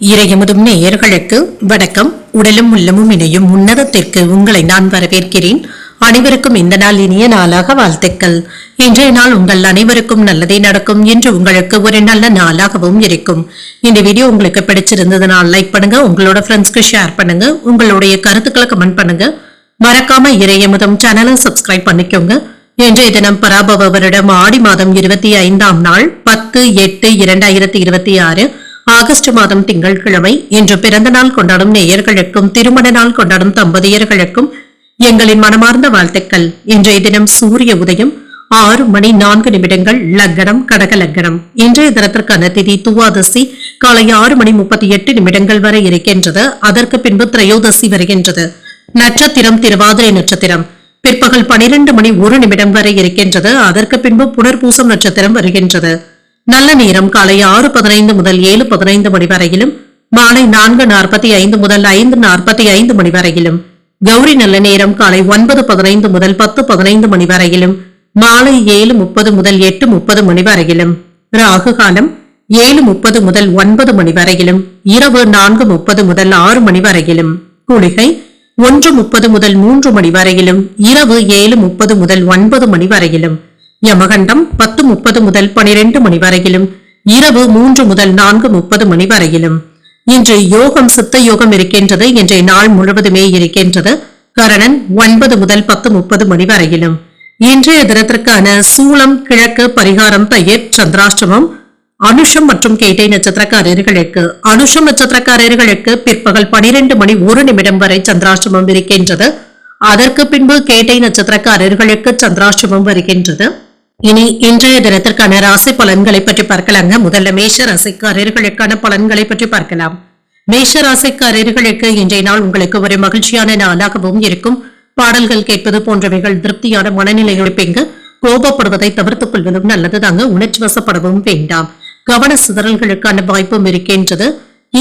இறையமுதும் நேயர்களுக்கு வணக்கம். உடலும் உள்ளமும் இணையும் உன்னதத்திற்கு உங்களை நான் வரவேற்கிறேன். அனைவருக்கும் இந்த நாள் இனிய நாளாக வாழ்த்துக்கள். இன்றைய நாள் உங்கள் அனைவருக்கும் நல்லதே நடக்கும் என்று உங்களுக்கு ஒரு நல்ல நாளாகவும் இருக்கும். இந்த வீடியோ உங்களுக்கு பிடிச்சிருந்ததுனால் லைக் பண்ணுங்க, உங்களோட ஃப்ரெண்ட்ஸ்க்கு ஷேர் பண்ணுங்க, உங்களுடைய கருத்துக்களை கமெண்ட் பண்ணுங்க. மறக்காம இறையமுதும் சேனலை சப்ஸ்கிரைப் பண்ணிக்கோங்க. இன்றைய தினம் பராபவ வருடம் ஆடி மாதம் 25ஆம் நாள் 10/8/2026 ஆகஸ்ட் மாதம் திங்கட்கிழமை. இன்று பிறந்த நாள் கொண்டாடும் நேயர்களுக்கும் திருமண நாள் கொண்டாடும் தம்பதியர்களுக்கும் எங்களின் மனமார்ந்த வாழ்த்துக்கள். இன்றைய தினம் சூரிய உதயம் 6:04 லக்னம் கடக லக்னம். இன்றைய தினத்திற்கான திதி துவாதசி காலை 6:38 வரை இருக்கின்றது. அதற்கு பின்பு திரையோதசி வருகின்றது. நட்சத்திரம் திருவாதிரை நட்சத்திரம். பிற்பகல் 12:01 வரை இருக்கின்றது. அதற்கு பின்பு புனர்பூசம் நட்சத்திரம் வருகின்றது. நல்ல நேரம் காலை 6:15 முதல் 7:15 வரையிலும், மாலை 4:45 முதல் 5:45 வரையிலும், கௌரி நல்ல நேரம் காலை 9:15 முதல் 10:15 வரையிலும், மாலை 7:30 முதல் 8:30 வரையிலும், ராகு காலம் 7:30 முதல் 9 வரையிலும், இரவு 4:30 முதல் 6 வரையிலும், குளிகை 1:30 முதல் 3 வரையிலும், இரவு 7:30 முதல் 9 வரையிலும், யமகண்டம் 10:30 முதல் 12 வரையிலும், இரவு 3 முதல் 4:30 வரையிலும். இன்று யோகம் சித்த யோகம் இருக்கின்றது. இன்றைய நாள் முழுவதுமே இருக்கின்றது. கரணன் 9 முதல் 10:30 வரையிலும். இன்றைய தினத்திற்கான சூலம் கிழக்கு, பரிகாரம் தயிர், சந்திராஷ்டமம். அனுஷம் மற்றும் கேட்டை நட்சத்திரக்காரர்களுக்கு பிற்பகல் 12:01 வரை சந்திராஷ்டமம் இருக்கின்றது. அதற்கு பின்பு கேட்டை நட்சத்திரக்காரர்களுக்கு சந்திராஷ்டமம் வருகின்றது. இனி இன்றைய தினத்திற்கான ராசி பலன்களை பற்றி பார்க்கலாங்க. முதல்ல மேஷ ராசிக்காரர்களுக்கான பலன்களை பற்றி பார்க்கலாம். மேஷ ராசிக்காரர்களுக்கு இன்றைய நாள் உங்களுக்கு ஒரு மகிழ்ச்சியான நாளாகவும் இருக்கும். பாடல்கள் கேட்பது போன்றவைகள் திருப்தியான மனநிலை இருப்பீங்க. கோபப்படுவதை தவிர்த்துக் கொள்வதும் நல்லதுதாங்க. உணர்ச்சி வசப்படவும் வேண்டாம். கவன சிதறல்களுக்கான வாய்ப்பும் இருக்கின்றது.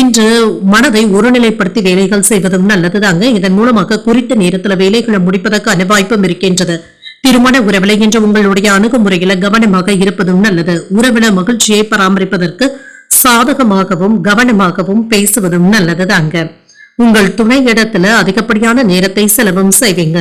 இன்று மனதை ஒருநிலைப்படுத்தி வேலைகள் செய்வதும் நல்லதுதாங்க. இதன் மூலமாக குறித்த நேரத்தில் வேலைகளை முடிப்பதற்கான வாய்ப்பும் இருக்கின்றது. திருமண உறவில இன்று உங்களுடைய அணுகுமுறையில கவனமாக இருப்பதும் நல்லது. உறவில மகிழ்ச்சியை பராமரிப்பதற்கு சாதகமாகவும் கவனமாகவும் பேசுவதும் நல்லதுதாங்க. உங்கள் துணை இடத்துல அதிகப்படியான நேரத்தை செலவும் செய்வீங்க.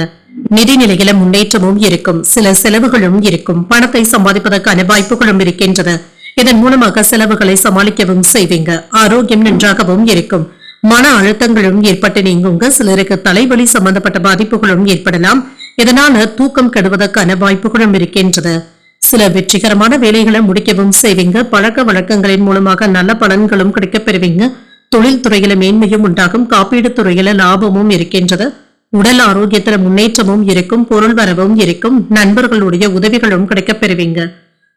நிதிநிலையில முன்னேற்றமும் இருக்கும். சில செலவுகளும் இருக்கும். பணத்தை சம்பாதிப்பதற்கான வாய்ப்புகளும் இருக்கின்றது. இதன் மூலமாக செலவுகளை சமாளிக்கவும் செய்வீங்க. ஆரோக்கியம் நன்றாகவும் இருக்கும். மன அழுத்தங்களும் ஏற்பட்டு நீங்குங்க. சிலருக்கு தலைவலி சம்பந்தப்பட்ட பாதிப்புகளும் ஏற்படலாம். இதனால தூக்கம் கெடுவதற்கான வாய்ப்புகளும் இருக்கின்றது. சில வெற்றிகரமான வேலைகளை முடிக்கவும் செய்வீங்க. பழக்க வழக்கங்களின் மூலமாக நல்ல பலன்களும் கிடைக்கப் பெறுவீங்க. தொழில் துறையில மேன்மையும் உண்டாகும். காப்பீடு துறையில லாபமும் இருக்கின்றது. உடல் ஆரோக்கியத்துல முன்னேற்றமும் இருக்கும். பொருள் வரவும் இருக்கும். நண்பர்களுடைய உதவிகளும் கிடைக்கப் பெறுவீங்க.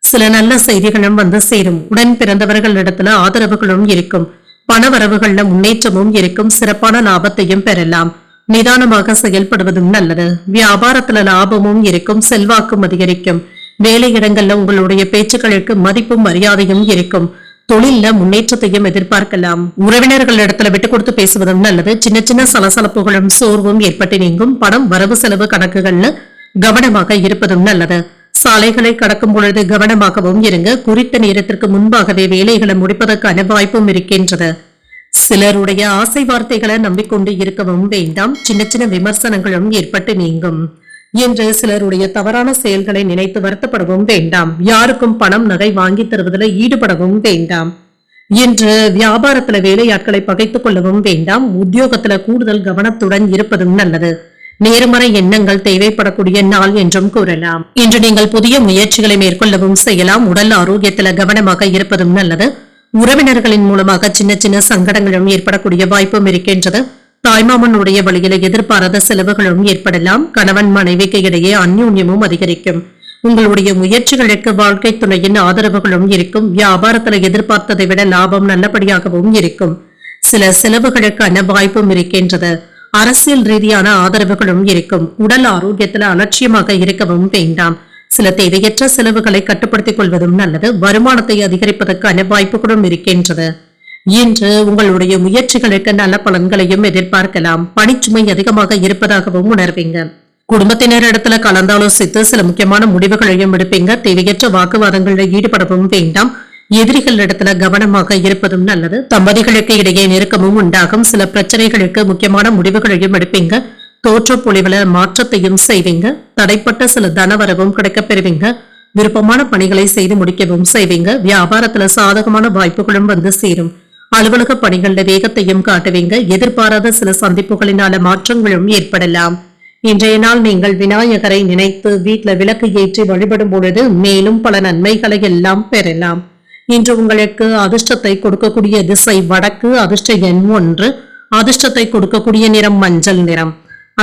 சில நல்ல செய்திகளும் வந்து சேரும். உடன் பிறந்தவர்களிடத்துல ஆதரவுகளும் இருக்கும். பண வரவுகள்ல முன்னேற்றமும் இருக்கும். சிறப்பான லாபத்தையும் பெறலாம். நிதானமாக செயல்படுவதும் நல்லது. வியாபாரத்துல லாபமும் இருக்கும். செல்வாக்கும் அதிகரிக்கும். வேலையிடங்கள்ல உங்களுடைய பேச்சுக்களுக்கு மதிப்பும் மரியாதையும் இருக்கும். தொழில்ல முன்னேற்றத்தையும் எதிர்பார்க்கலாம். உறவினர்களிடத்துல விட்டு கொடுத்து பேசுவதும் நல்லது. சின்ன சின்ன சலசலப்புகளும் சோர்வும் ஏற்பட்டு நீங்கும். பணம் வரவு செலவு கணக்குகள்ல கவனமாக இருப்பதும் நல்லது. சாலைகளை கடக்கும் பொழுது கவனமாகவும் இருங்க. குறித்த நேரத்திற்கு முன்பாகவே வேலைகளை முடிப்பதற்கான வாய்ப்பும் இருக்கின்றது. சிலருடைய ஆசை வார்த்தைகளை நம்பிக்கொண்டு இருக்கவும் வேண்டாம். சின்ன சின்ன விமர்சனங்களும் ஏற்பட்டு நீங்கும். என்று சிலருடைய தவறான செயல்களை நினைத்து வருத்தப்படவும் வேண்டாம். யாருக்கும் பணம் நகை வாங்கி தருவதில் ஈடுபடவும் வேண்டாம். இன்று வியாபாரத்துல வேலையாட்களை பகைத்துக் கொள்ளவும் வேண்டாம். உத்தியோகத்துல கூடுதல் கவனத்துடன் இருப்பதும் நல்லது. நேர்மறை எண்ணங்கள் தேவைப்படக்கூடிய நாள் என்றும் கூறலாம். இன்று நீங்கள் புதிய முயற்சிகளை மேற்கொள்ளவும் செய்யலாம். உடல் ஆரோக்கியத்துல கவனமாக இருப்பதும் நல்லது. உறவினர்களின் மூலமாக சின்ன சின்ன சங்கடங்களும் ஏற்படக்கூடிய வாய்ப்பும் இருக்கின்றது. தாய்மாமனுடைய வழியில எதிர்பாராத செலவுகளும் ஏற்படலாம். கணவன் மனைவிக்கு இடையே அந்யோன்யமும் அதிகரிக்கும். உங்களுடைய முயற்சிகளுக்கு வாழ்க்கை துணையின் ஆதரவுகளும் இருக்கும். வியாபாரத்துல எதிர்பார்த்ததை விட லாபம் நல்லபடியாகவும் இருக்கும். சில செலவுகளுக்கான வாய்ப்பும் இருக்கின்றது. அரசியல் ரீதியான ஆதரவுகளும் இருக்கும். உடல் ஆரோக்கியத்துல அலட்சியமாக இருக்கவும் வேண்டாம். சில தேவையற்ற செலவுகளை கட்டுப்படுத்திக் கொள்வதும் நல்லது. வருமானத்தை அதிகரிப்பதற்கான வாய்ப்புகளும் இருக்கின்றது. இன்று உங்களுடைய முயற்சிகளுக்கு நல்ல பலன்களையும் எதிர்பார்க்கலாம். பணிச்சுமை அதிகமாக இருப்பதாகவும் உணர்வீங்க. குடும்பத்தினரிடத்துல கலந்தாலோசித்து சில முக்கியமான முடிவுகளையும் எடுப்பீங்க. தேவையற்ற வாக்குவாதங்களில் ஈடுபடவும் வேண்டாம். எதிரிகளிடத்துல கவனமாக இருப்பதும் நல்லது. தம்பதிகளுக்கு இடையே நெருக்கமும் உண்டாகும். சில பிரச்சனைகளுக்கு முக்கியமான முடிவுகளையும் எடுப்பீங்க. தோற்ற பொலிவுல மாற்றத்தையும் செய்வீங்க. தடைப்பட்ட சில தனவரவும் கிடைக்கப் பெறுவீங்க. விருப்பமான பணிகளை செய்து முடிக்கவும் செய்வீங்க. வியாபாரத்துல சாதகமான வாய்ப்புகளும் வந்து சேரும். அலுவலக பணிகள்ல வேகத்தையும் காட்டுவீங்க. எதிர்பாராத சில சந்திப்புகளினால மாற்றங்களும் ஏற்படலாம். இன்றைய நாள் நீங்கள் விநாயகரை நினைத்து வீட்டுல விளக்கு ஏற்றி வழிபடும் பொழுது மேலும் பல நன்மைகளை எல்லாம் பெறலாம். இன்று உங்களுக்கு அதிர்ஷ்டத்தை கொடுக்கக்கூடிய திசை வடக்கு. அதிர்ஷ்ட எண் 1. அதிர்ஷ்டத்தை கொடுக்கக்கூடிய நிறம் மஞ்சள் நிறம்.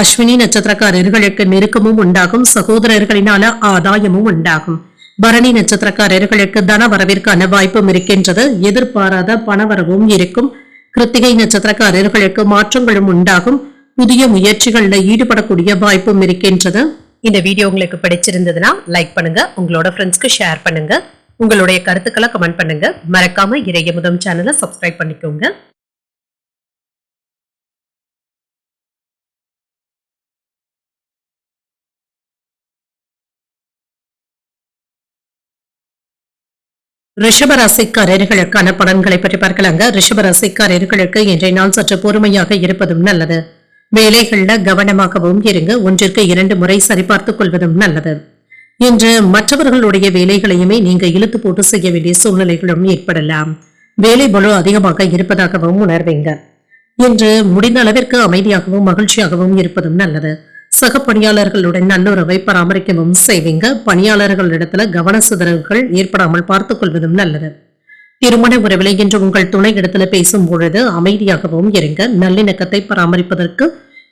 அஸ்வினி நட்சத்திரக்காரர்களுக்கு நெருக்கமும் உண்டாகும். சகோதரர்களினால ஆதாயமும் உண்டாகும். பரணி நட்சத்திரக்காரர்களுக்கு தன வரவிற்கான வாய்ப்பும் இருக்கின்றது. எதிர்பாராத பணவரவும் இருக்கும். கிருத்திகை நட்சத்திரக்காரர்களுக்கு மாற்றங்களும் உண்டாகும். புதிய முயற்சிகள்ல ஈடுபடக்கூடிய வாய்ப்பும் இருக்கின்றது. இந்த வீடியோ உங்களுக்கு பிடிச்சிருந்ததுன்னா லைக் பண்ணுங்க. உங்களோட ஃப்ரெண்ட்ஸ்க்கு ஷேர் பண்ணுங்க. உங்களுடைய கருத்துக்களை கமெண்ட் பண்ணுங்க. மறக்காம இறையமுதம் சேனலை சப்ஸ்கிரைப் பண்ணிக்கோங்க. ரிஷபராசிக்காரர்களுக்கான பலன்களை பற்றி பார்க்கலாங்க. ரிஷபராசிக்காரர்களுக்கு இன்றைய நாள் சற்று பொறுமையாக இருப்பதும் நல்லது. வேலைகள்ல கவனமாகவும் இருங்க. 1ற்கு 2 முறை சரிபார்த்துக் கொள்வதும் நல்லது. இன்று மற்றவர்களுடைய வேலைகளையுமே நீங்க இழுத்து போட்டு செய்ய வேண்டிய சூழ்நிலைகளும் ஏற்படலாம். வேலை பளு அதிகமாக இருப்பதாகவும் உணர்வீங்க. இன்று முடிந்த அளவிற்கு அமைதியாகவும் மகிழ்ச்சியாகவும் இருப்பதும் நல்லது. சக பணியாளர்களுடன் நல்லுறவை பராமரிக்கவும் செய்வீங்க. பணியாளர்களிடத்துல கவன சிதறல்கள் ஏற்படாமல் பார்த்துக் கொள்வதும் நல்லது. திருமண உறவிலை இன்று உங்கள் துணை இடத்துல பேசும் பொழுது அமைதியாகவும் இருங்க. நல்லிணக்கத்தை பராமரிப்பதற்கு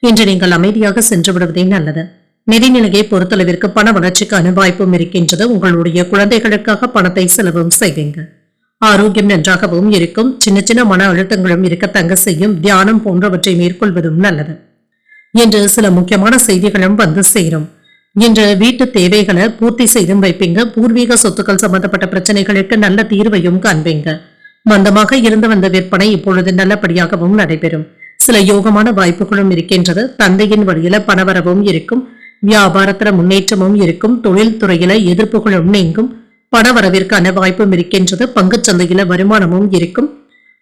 இன்று நீங்கள் அமைதியாக சென்று விடுவதே நல்லது. நிதிநிலையை பொறுத்தளவிற்கு பண வளர்ச்சிக்கான வாய்ப்பும் இருக்கின்றது. உங்களுடைய குழந்தைகளுக்காக பணத்தை செலவும் செய்வீங்க. ஆரோக்கியம் நன்றாகவும் இருக்கும். சின்ன சின்ன மன அழுத்தங்களும் இருக்க தங்க செய்யும். தியானம் போன்றவற்றை மேற்கொள்வதும் நல்லது. இன்று சில முக்கியமான செய்திகளும் வந்து சேரும். இன்று வீட்டு தேவைகளை பூர்த்தி செய்தும் வைப்பீங்க. பூர்வீக சொத்துக்கள் சம்பந்தப்பட்ட பிரச்சனைகளுக்கு நல்ல தீர்வையும் காண்பீங்க. மந்தமாக இருந்து வந்த விற்பனை இப்பொழுது நல்லபடியாகவும் நடைபெறும். சில யோகமான வாய்ப்புகளும் இருக்கின்றது. தந்தையின் வழியில பணவரவும் இருக்கும். வியாபாரத்துல முன்னேற்றமும் இருக்கும். தொழில் துறையில எதிர்ப்புகளும் நீங்கும். பணவரவிற்கான வாய்ப்பும் இருக்கின்றது. பங்குச் சந்தையில வருமானமும் இருக்கும்.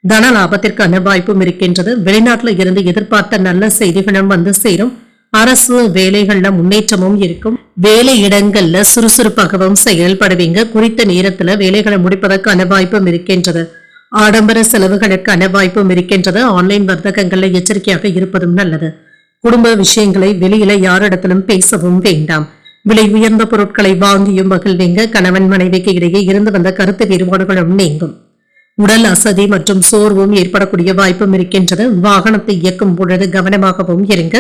தன லாபத்திற்கான வாய்ப்பும் இருக்கின்றது. வெளிநாட்டுல இருந்து எதிர்பார்த்த நல்ல செய்திகளும் வந்து சேரும். அரசு வேலைகள்ல முன்னேற்றமும் இருக்கும். வேலை இடங்கள்ல சுறுசுறுப்பாகவும் செயல்படுவீங்க. குறித்த நேரத்துல வேலைகளை முடிப்பதற்கான வாய்ப்பும் இருக்கின்றது. ஆடம்பர செலவுகளுக்கான வாய்ப்பும் இருக்கின்றது. ஆன்லைன் வர்த்தகங்கள்ல எச்சரிக்கையாக இருப்பதும் நல்லது. குடும்ப விஷயங்களை வெளியில யாரிடத்திலும் பேசவும் வேண்டாம். விலை உயர்ந்த பொருட்களை வாங்கியும் மகிழ்வீங்க. கணவன் மனைவிக்கு இடையே இருந்து வந்த கருத்து வேறுபாடுகளும் நீங்கும். உடல் அசதி மற்றும் சோர்வும் ஏற்படக்கூடிய வாய்ப்பும் இருக்கின்றது. வாகனத்தை இயக்கும் பொழுது கவனமாகவும் இருங்க.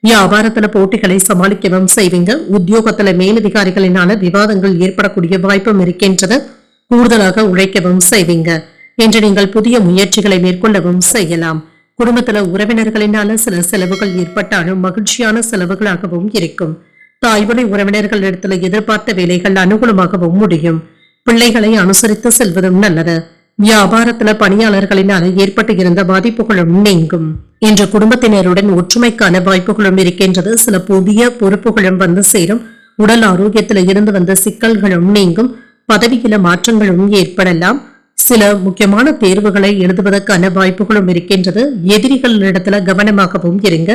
வியாபாரத்துல போட்டிகளை சமாளிக்கவும் செய்வீங்க. உத்தியோகத்துல மேலதிகாரிகளினால விவாதங்கள் ஏற்படக்கூடிய வாய்ப்பும் இருக்கின்றது. கூடுதலாக உழைக்கவும் செய்வீங்க. என்று நீங்கள் புதிய முயற்சிகளை மேற்கொள்ளவும் செய்யலாம். குடும்பத்துல உறவினர்களினால சில செலவுகள் ஏற்பட்டாலும் மகிழ்ச்சியான செலவுகளாகவும் இருக்கும். தாய்வழி உறவினர்களிடத்துல எதிர்பார்த்த வேலைகள் அனுகூலமாகவும் முடியும். பிள்ளைகளை அனுசரித்து செல்வதும் நல்லது. வியாபாரத்துல பணியாளர்களினால் ஏற்பட்டு இருந்த பாதிப்புகளும் நீங்கும். இன்று குடும்பத்தினருடன் ஒற்றுமைக்கான வாய்ப்புகளும் இருக்கின்றது. சில புதிய பொறுப்புகளும் வந்து சேரும். உடல் ஆரோக்கியத்துல இருந்து வந்த சிக்கல்களும் நீங்கும். பதவியில மாற்றங்களும் ஏற்படலாம். சில முக்கியமான தேர்வுகளை எழுதுவதற்கான வாய்ப்புகளும் இருக்கின்றது. எதிரிகளிடத்துல கவனமாகவும் இருங்க.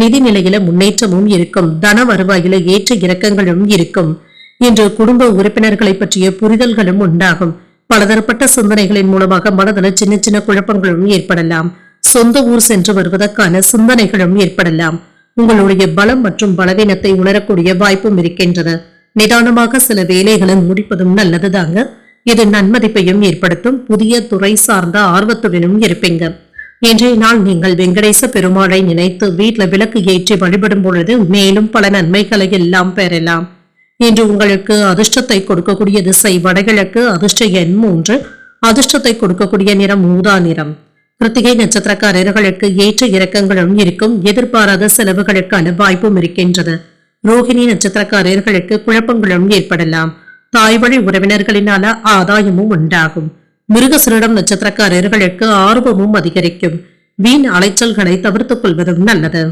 நிதி நிலையில முன்னேற்றமும் இருக்கும். தன வருவாயில ஏற்ற இறக்கங்களும் இருக்கும். இன்று குடும்ப உறுப்பினர்களை பற்றிய புரிதல்களும் உண்டாகும். பலதரப்பட்ட சிந்தனைகளின் மூலமாக மனதில் சின்ன சின்ன குழப்பங்களும் ஏற்படலாம். சொந்த ஊர் சென்று வருவதற்கான சிந்தனைகளும் ஏற்படலாம். உங்களுடைய பலம் மற்றும் பலவீனத்தை உணரக்கூடிய வாய்ப்பும் இருக்கின்றது. நிதானமாக சில வேலைகளை முடிப்பதும் நல்லதுதாங்க. இது நன்மதிப்பையும் ஏற்படுத்தும். புதிய துறை சார்ந்த ஆர்வத்துடனும் இருப்பீங்க. இன்றைய நாள் நீங்கள் வெங்கடேச பெருமாளை நினைத்து வீட்டுல விளக்கு ஏற்றி வழிபடும் பொழுது மேலும் பல நன்மைகளை எல்லாம் பெறலாம். இன்று உங்களுக்கு அதிர்ஷ்டத்தை கொடுக்கக்கூடிய திசை வடகிழக்கு. அதிர்ஷ்ட எண் 3. அதிர்ஷ்டத்தை கொடுக்கக்கூடிய நிறம் ஊதா நிறம். கிருத்திகை நட்சத்திரக்காரர்களுக்கு ஏற்ற இறக்கங்களும் இருக்கும். எதிர்பாராத செலவுகளுக்கான வாய்ப்பும் இருக்கின்றது. ரோகிணி நட்சத்திரக்காரர்களுக்கு குழப்பங்களும் ஏற்படலாம். தாய்வழி உறவினர்களினால ஆதாயமும் உண்டாகும். மிருகசீரிடம் நட்சத்திரக்காரர்களுக்கு ஆர்வமும் அதிகரிக்கும். வீண் அலைச்சல்களை தவிர்த்துக் கொள்வதும் நல்லது.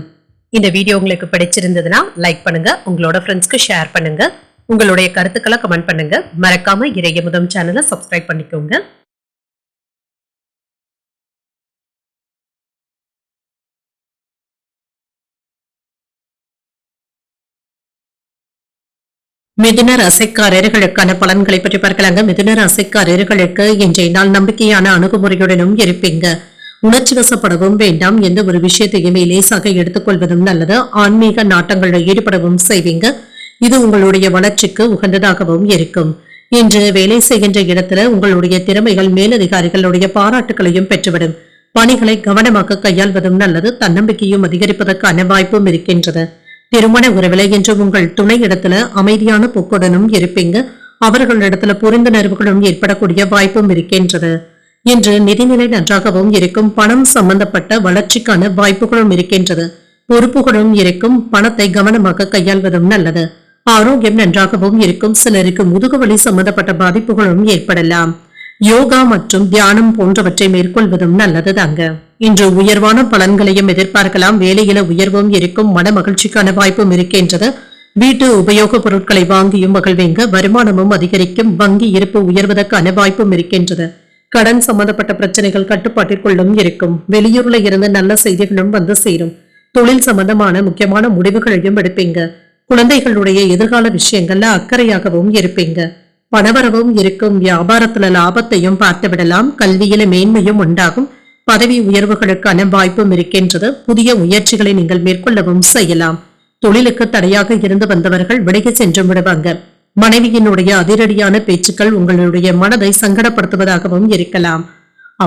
இந்த வீடியோ உங்களுக்கு பிடிச்சிருந்ததுன்னா லைக் பண்ணுங்க. உங்களோட ஃப்ரெண்ட்ஸ்க்கு ஷேர் பண்ணுங்க. உங்களுடைய கருத்துக்களை கமெண்ட் பண்ணுங்க. மறக்காம இறையமுதம் சேனலை சப்ஸ்கிரைப் பண்ணிக்கோங்க. மிதுன ராசிக்காரர்களுக்கான பலன்களை பற்றி பார்க்கலாங்க. மிதுன ராசிக்காரர்களுக்கு இன்றைய நாள் நம்பிக்கையான அணுகுமுறையுடனும் இருப்பீங்க. உணர்ச்சி வசப்படவும் வேண்டாம். எந்த ஒரு விஷயத்தையுமே லேசாக எடுத்துக்கொள்வதும் நல்லது. ஆன்மீக நாட்டங்களில் ஈடுபடவும் செய்வீங்க. இது உங்களுடைய வளர்ச்சிக்கு உகந்ததாகவும் இருக்கும். இன்று வேலை செய்கின்ற இடத்துல உங்களுடைய திறமைகள் மேலதிகாரிகளுடைய பாராட்டுகளையும் பெற்றுவிடும். பணிகளை கவனமாக கையாள்வதும் நல்லது. தன்னம்பிக்கையும் அதிகரிப்பதற்கான வாய்ப்பும் இருக்கின்றது. திருமண உறவில என்று உங்கள் துணை இடத்துல அமைதியான போக்குடனும் இருப்பீங்க. அவர்களிடத்துல புரிந்துணர்வுகளும் ஏற்படக்கூடிய வாய்ப்பும் இருக்கின்றது. இன்று நிதிநிலை நன்றாகவும் இருக்கும். பணம் சம்பந்தப்பட்ட வளர்ச்சிக்கான வாய்ப்புகளும் இருக்கின்றது. பொறுப்புகளும் இருக்கும். பணத்தை கவனமாக கையாள்வதும் நல்லது. ஆரோக்கியம் நன்றாகவும் இருக்கும். சிலருக்கு முதுகுவலி சம்பந்தப்பட்ட பாதிப்புகளும் ஏற்படலாம். யோகா மற்றும் தியானம் போன்றவற்றை மேற்கொள்வதும் நல்லது தாங்க. இன்று உயர்வான பலன்களையும் எதிர்பார்க்கலாம். வேலையில உயர்வும் இருக்கும். மன மகிழ்ச்சிக்கான வாய்ப்பும் இருக்கின்றது. வீட்டு உபயோக பொருட்களை வாங்கியும் மகிழ்வீங்க. வருமானமும் அதிகரிக்கும். வங்கி இருப்பு உயர்வதற்கான வாய்ப்பும் இருக்கின்றது. கடன் சம்பந்தப்பட்ட பிரச்சனைகள் கட்டுப்பாட்டிற்குள்ளும் இருக்கும். வெளியூர்ல இருந்து நல்ல செய்திகளும் வந்து சேரும். தொழில் சம்பந்தமான முக்கியமான முடிவுகளையும் எடுப்பீங்க. குழந்தைகளுடைய எதிர்கால விஷயங்கள்ல அக்கறையாகவும் இருப்பீங்க. பணவரவும் இருக்கும். வியாபாரத்துல லாபத்தையும் பார்த்து விடலாம். கல்வியில மேன்மையும் உண்டாகும். பதவி உயர்வுகளுக்கான வாய்ப்பும் இருக்கின்றது. புதிய முயற்சிகளை நீங்கள் மேற்கொள்ளவும் செய்யலாம். தொழிலுக்கு தடையாக இருந்து வந்தவர்கள் விலகி சென்று விடுவாங்க. மனைவியினுடைய அதிரடியான பேச்சுக்கள் உங்களுடைய மனதை சங்கடப்படுத்துவதாகவும் இருக்கலாம்.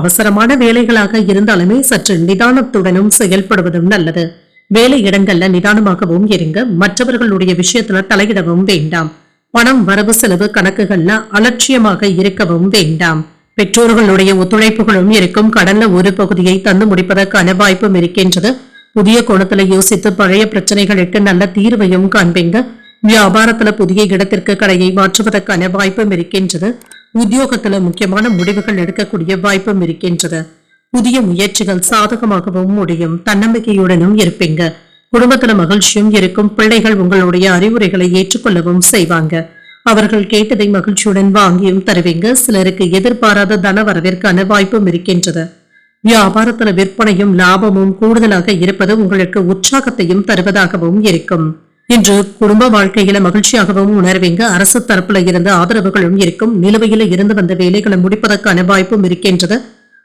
அவசரமான வேலைகளாக இருந்தாலுமே சற்று நிதானத்துடனும் செயல்படுவதும் நல்லது. வேலை இடங்கள்ல நிதானமாகவும் இருங்க. மற்றவர்களுடைய விஷயத்துல தலையிடவும் வேண்டாம். பணம் வரவு செலவு கணக்குகள்ல அலட்சியமாக இருக்கவும் வேண்டாம். பெற்றோர்களுடைய ஒத்துழைப்புகளும் இருக்கும். கடன்ல ஒரு பகுதியை தந்து முடிப்பதற்கான வாய்ப்பும் இருக்கின்றது. புதிய கோணத்துல யோசித்து பழைய பிரச்சனைகளுக்கு நல்ல தீர்வையும் காண்பீங்க. வியாபாரத்துல புதிய இடத்திற்கு கடையை மாற்றுவதற்கான வாய்ப்பும் இருக்கின்றது. உத்தியோகத்துல முக்கியமான முடிவுகள் எடுக்கக்கூடிய வாய்ப்பும் இருக்கின்றது. புதிய முயற்சிகள் சாதகமாகவும் முடியும். தன்னம்பிக்கையுடனும் இருப்பீங்க. குடும்பத்துல மகிழ்ச்சியும் இருக்கும். பிள்ளைகள் உங்களுடைய அறிவுரைகளை ஏற்றுக்கொள்ளவும் செய்வாங்க. அவர்கள் கேட்டதை மகிழ்ச்சியுடன் வாங்கியும் தருவீங்க. சிலருக்கு எதிர்பாராத தன வரவிற்கான வாய்ப்பும் இருக்கின்றது. வியாபாரத்துல விற்பனையும் லாபமும் கூடுதலாக இருப்பது உங்களுக்கு உற்சாகத்தையும் தருவதாகவும் இருக்கும். இன்று குடும்ப வாழ்க்கையில மகிழ்ச்சியாகவும் உணர்வீங்க. அரசு தரப்புல இருந்து ஆதரவுகளும் இருக்கும். நிலுவையில இருந்து வந்த வேலைகளை முடிப்பதற்கான வாய்ப்பும் இருக்கின்றது.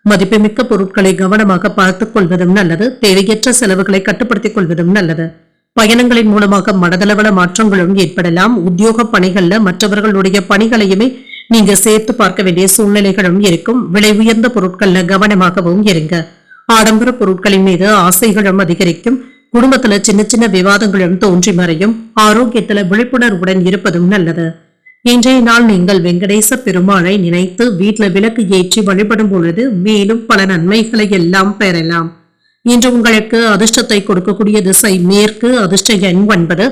மதிப்புமிக்க பொருட்களை கவனமாக பார்த்துக் கொள்வதும் நல்லது. தேவையற்ற செலவுகளை கட்டுப்படுத்திக் கொள்வதும் நல்லது. பயணங்களின் மூலமாக மனதளவல மாற்றங்களும் ஏற்படலாம். உத்தியோக பணிகள்ல மற்றவர்களுடைய பணிகளையுமே நீங்க சேர்த்து பார்க்க வேண்டிய சூழ்நிலைகளும் இருக்கும். விலை உயர்ந்த பொருட்கள்ல கவனமாகவும் இருங்க. ஆடம்பர பொருட்களின் மீது ஆசைகளும் அதிகரிக்கும். குடும்பத்துல சின்ன சின்ன விவாதங்களும் தோன்றி மறையும். ஆரோக்கியத்துல விழிப்புணர்வுடன் இருப்பதும் நல்லது. இன்றைய நாள் நீங்கள் வெங்கடேச பெருமாளை நினைத்து வீட்டுல விளக்கு ஏற்றி வழிபடும் பொழுது மேலும் பல நன்மைகளை எல்லாம் பெறலாம். இன்று உங்களுக்கு அதிர்ஷ்டத்தை கொடுக்கக்கூடிய திசை மேற்கு. அதிர்ஷ்ட எண் 9.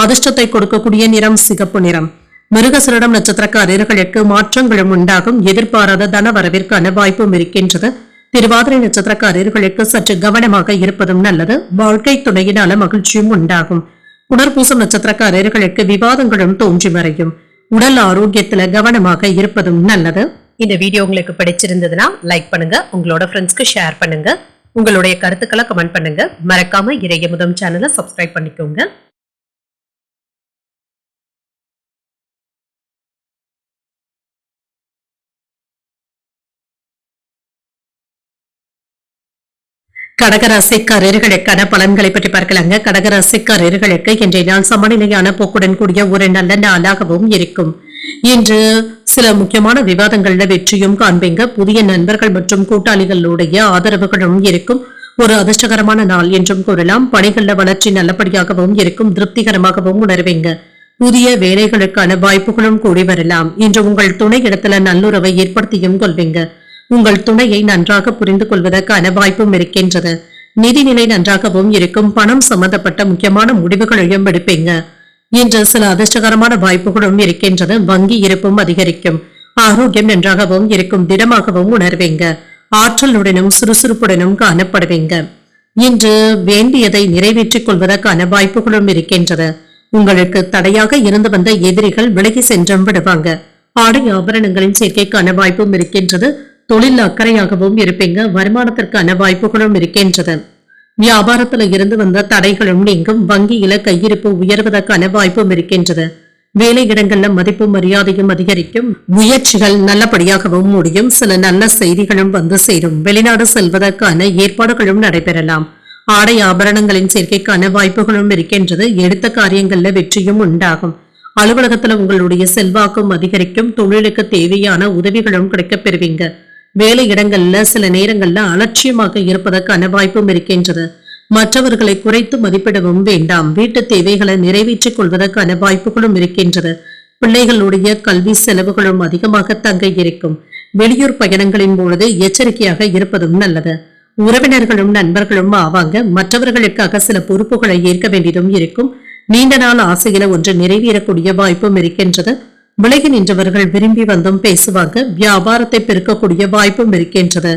அதிர்ஷ்டத்தை கொடுக்கக்கூடிய நிறம் சிகப்பு நிறம். மிருகசீரிடம் நட்சத்திரக்காரர்களுக்கு மாற்றங்களும் உண்டாகும். எதிர்பாராத தன வரவிற்கான வாய்ப்பும் இருக்கின்றது. திருவாதிரை நட்சத்திரக்காரர்களுக்கு சற்று கவனமாக இருப்பதும் நல்லது. வாழ்க்கை துணையினால மகிழ்ச்சியும் உண்டாகும். புனர்பூசம் நட்சத்திரக்காரர்களுக்கு விவாதங்களும் தோன்றி மறையும். உடல் ஆரோக்கியத்துல கவனமாக இருப்பதும் நல்லது. இந்த வீடியோ உங்களுக்கு பிடிச்சிருந்ததுன்னா லைக் பண்ணுங்க. உங்களோட ஃப்ரெண்ட்ஸ்க்கு ஷேர் பண்ணுங்க. உங்களுடைய கருத்துக்களை கமெண்ட் பண்ணுங்க. மறக்காம இறையமுதம் சேனலை சப்ஸ்கிரைப் பண்ணிக்கோங்க. கடகராசிக்காரர்களுக்கான பலன்களை பற்றி பார்க்கலாங்க. கடகராசிக்காரர்களுக்கு இன்றைய நாள் சமநிலையான போக்குடன் கூடிய ஒரு நல்ல நாளாகவும் இருக்கும். இன்று சில முக்கியமான விவாதங்கள்ல வெற்றியும் காண்பீங்க. புதிய நண்பர்கள் மற்றும் கூட்டாளிகளுடைய ஆதரவுகளும் இருக்கும். ஒரு அதிர்ஷ்டகரமான நாள் என்றும் கூறலாம். பணிகள்ல வளர்ச்சி நல்லபடியாகவும் இருக்கும். திருப்திகரமாகவும் உணர்வீங்க. புதிய வேலைகளுக்கான வாய்ப்புகளும் கூடி வரலாம். இன்று உங்கள் துணை இடத்துல நல்லுறவை ஏற்படுத்தியும் கொள்வீங்க. உங்கள் துணையை நன்றாக புரிந்து கொள்வதற்கான வாய்ப்பும் இருக்கின்றது. நிதிநிலை நன்றாகவும் இருக்கும். பணம் சம்பந்தப்பட்ட முக்கியமான முடிவுகளையும் எடுப்பீங்க. இன்று சில அதிர்ஷ்டகரமான வாய்ப்புகளும் இருக்கின்றது. வங்கி இருப்பும் அதிகரிக்கும். ஆரோக்கியம் நன்றாகவும் இருக்கும். திடமாகவும் உணர்வீங்க. ஆற்றலுடனும் சுறுசுறுப்புடனும் காணப்படுவீங்க. இன்று வேண்டியதை நிறைவேற்றிக் கொள்வதற்கான வாய்ப்புகளும் இருக்கின்றது. உங்களுக்கு தடையாக இருந்து வந்த எதிரிகள் விலகி சென்றும் விடுவாங்க. ஆடை ஆபரணங்களின் சேர்க்கைக்கான வாய்ப்பும் இருக்கின்றது. தொழில் அக்கறையாகவும் இருப்பீங்க. வருமானத்திற்கான வாய்ப்புகளும் இருக்கின்றது. வியாபாரத்துல இருந்து வந்த தடைகளும் நீங்கும். வங்கியில கையிருப்பு உயர்வதற்கான வாய்ப்பும் இருக்கின்றது. வேலை இடங்கள்ல மதிப்பு மரியாதையும் அதிகரிக்கும். முயற்சிகள் நல்லபடியாகவும் முடியும். சில நல்ல செய்திகளும் வந்து சேரும். வெளிநாடு செல்வதற்கான ஏற்பாடுகளும் நடைபெறலாம். ஆடை ஆபரணங்களின் சேர்க்கைக்கான வாய்ப்புகளும் இருக்கின்றது. எடுத்த காரியங்கள்ல வெற்றியும் உண்டாகும். அலுவலகத்துல உங்களுடைய செல்வாக்கும் அதிகரிக்கும். தொழிலுக்கு தேவையான உதவிகளும் கிடைக்கப் பெறுவீங்க. வேலை இடங்கள்ல சில நேரங்கள்ல அலட்சியமாக இருப்பதற்கான வாய்ப்பும் இருக்கின்றது. மற்றவர்களை குறைத்து மதிப்பிடவும் வேண்டாம். வீட்டு தேவைகளை நிறைவேற்றிக் கொள்வதற்கான வாய்ப்புகளும் இருக்கின்றது. பிள்ளைகளுடைய கல்வி செலவுகளும் அதிகமாக தங்க இருக்கும். வெளியூர் பயணங்களின் பொழுது எச்சரிக்கையாக இருப்பதும் நல்லது. உறவினர்களும் நண்பர்களும் ஆவாங்க. மற்றவர்களுக்காக சில பொறுப்புகளை ஏற்க வேண்டியதும் இருக்கும். நீண்ட நாள் ஆசையில ஒன்று நிறைவேறக்கூடிய வாய்ப்பும் இருக்கின்றது. விலகி நின்றவர்கள் விரும்பி வந்தும் பேசுவாங்க. வியாபாரத்தை பெருக்கக்கூடிய வாய்ப்பும் இருக்கின்றது.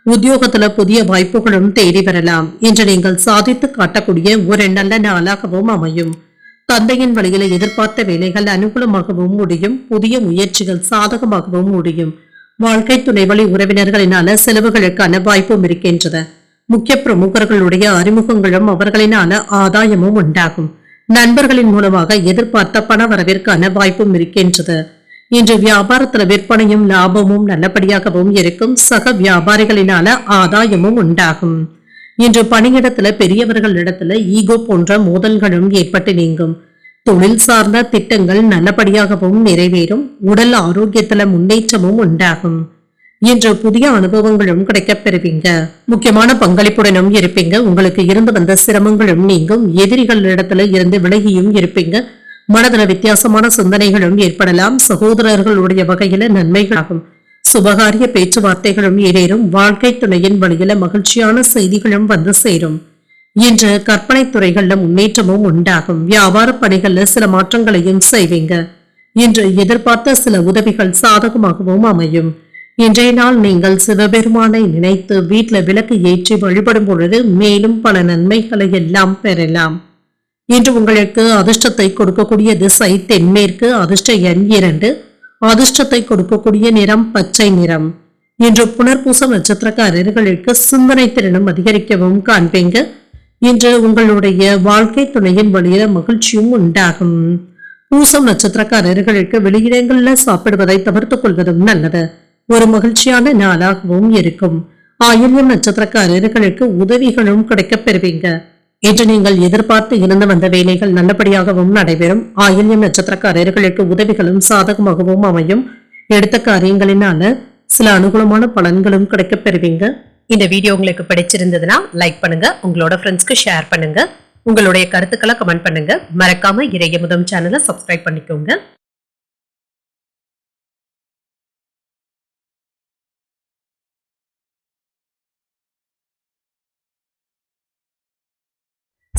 உத்தியோகத்துல புதிய வாய்ப்புகளும் தேடி வரலாம். இன்று நீங்கள் சாதித்து காட்டக்கூடிய ஒரு நல்ல நாளாகவும் அமையும். தந்தையின் வழியில எதிர்பார்த்த வேலைகள் அனுகூலமாகவும் முடியும். புதிய முயற்சிகள் சாதகமாகவும் முடியும். வாழ்க்கை துணை வழி உறவினர்களினால செலவுகளுக்கான வாய்ப்பும் இருக்கின்றது. முக்கிய பிரமுகர்களுடைய அறிமுகங்களும் அவர்களினால ஆதாயமும் உண்டாகும். நண்பர்களின் மூலமாக எதிர்பார்த்த பண வரவிற்கான வாய்ப்பும் இருக்கின்றது. இன்று வியாபாரத்துல விற்பனையும் லாபமும் நல்லபடியாகவும் இருக்கும். சக வியாபாரிகளினால ஆதாயமும் உண்டாகும். இன்று பணியிடத்துல பெரியவர்களிடத்துல ஈகோ போன்ற மோதல்களும் ஏற்பட்டு நீங்கும். தொழில் சார்ந்த திட்டங்கள் நல்லபடியாகவும் நிறைவேறும். உடல் ஆரோக்கியத்துல முன்னேற்றமும் உண்டாகும். இன்று புதிய அனுபவங்களும் கிடைக்கப் பெறுவீங்க. முக்கியமான பங்களிப்புடனும் இருப்பீங்க. உங்களுக்கு இருந்து வந்த சிரமங்களும் நீங்கும். எதிரிகளிடத்துல இருந்து விலகியும் இருப்பீங்க. மனதில் வித்தியாசமான சிந்தனைகளும் ஏற்படலாம். சகோதரர்களுடைய வகையில நன்மைகளாகும். சுபகாரிய பேச்சுவார்த்தைகளும் ஏறேறும். வாழ்க்கை துணையின் வழியில மகிழ்ச்சியான செய்திகளும் வந்து சேரும். இன்று கற்பனை துறைகள்ல முன்னேற்றமும் உண்டாகும். வியாபார பணிகள்ல சில மாற்றங்களையும் செய்வீங்க. இன்று எதிர்பார்த்த சில உதவிகள் சாதகமாகவும் அமையும். இன்றைய நாள் நீங்கள் சிவபெருமானை நினைத்து வீட்டுல விளக்கு ஏற்றி வழிபடும் பொழுது மேலும் பல நன்மைகளை எல்லாம் பெறலாம். இன்று உங்களுக்கு அதிர்ஷ்டத்தை கொடுக்கக்கூடிய திசை தென்மேற்கு. அதிர்ஷ்ட எண் 2. அதிர்ஷ்டத்தை கொடுக்கக்கூடிய நிறம் பச்சை நிறம். இன்று புனர்பூசம் நட்சத்திரக்காரர்களுக்கு சிந்தனை திறனும் அதிகரிக்கவும் காண்பீங்க. இன்று உங்களுடைய வாழ்க்கை துணையின் வழியில மகிழ்ச்சியும் உண்டாகும். பூசம் நட்சத்திரக்காரர்களுக்கு வெளியிடங்கள்ல சாப்பிடுவதை தவிர்த்துக் கொள்வதும் நல்லது. ஒரு மகிழ்ச்சியான நாளாகவும் இருக்கும். ஆயில்யம் நட்சத்திரக்காரர்களுக்கு உதவிகளும் கிடைக்கப் பெறுவீங்க. இன்று நீங்கள் எதிர்பார்த்து இருந்து வந்த வேலைகள் நல்லபடியாகவும் நடைபெறும். ஆயில்யம் நட்சத்திரக்காரர்களுக்கு உதவிகளும் சாதகமாகவும் அமையும். எடுத்த காரியங்களினால சில அனுகூலமான பலன்களும் கிடைக்கப் பெறுவீங்க. இந்த வீடியோ உங்களுக்கு பிடிச்சிருந்ததுன்னா லைக் பண்ணுங்க. உங்களோட ஃப்ரெண்ட்ஸ்க்கு ஷேர் பண்ணுங்க. உங்களுடைய கருத்துக்களை கமெண்ட் பண்ணுங்க. மறக்காம இறையமுதம் சேனலை சப்ஸ்கிரைப் பண்ணிக்கோங்க.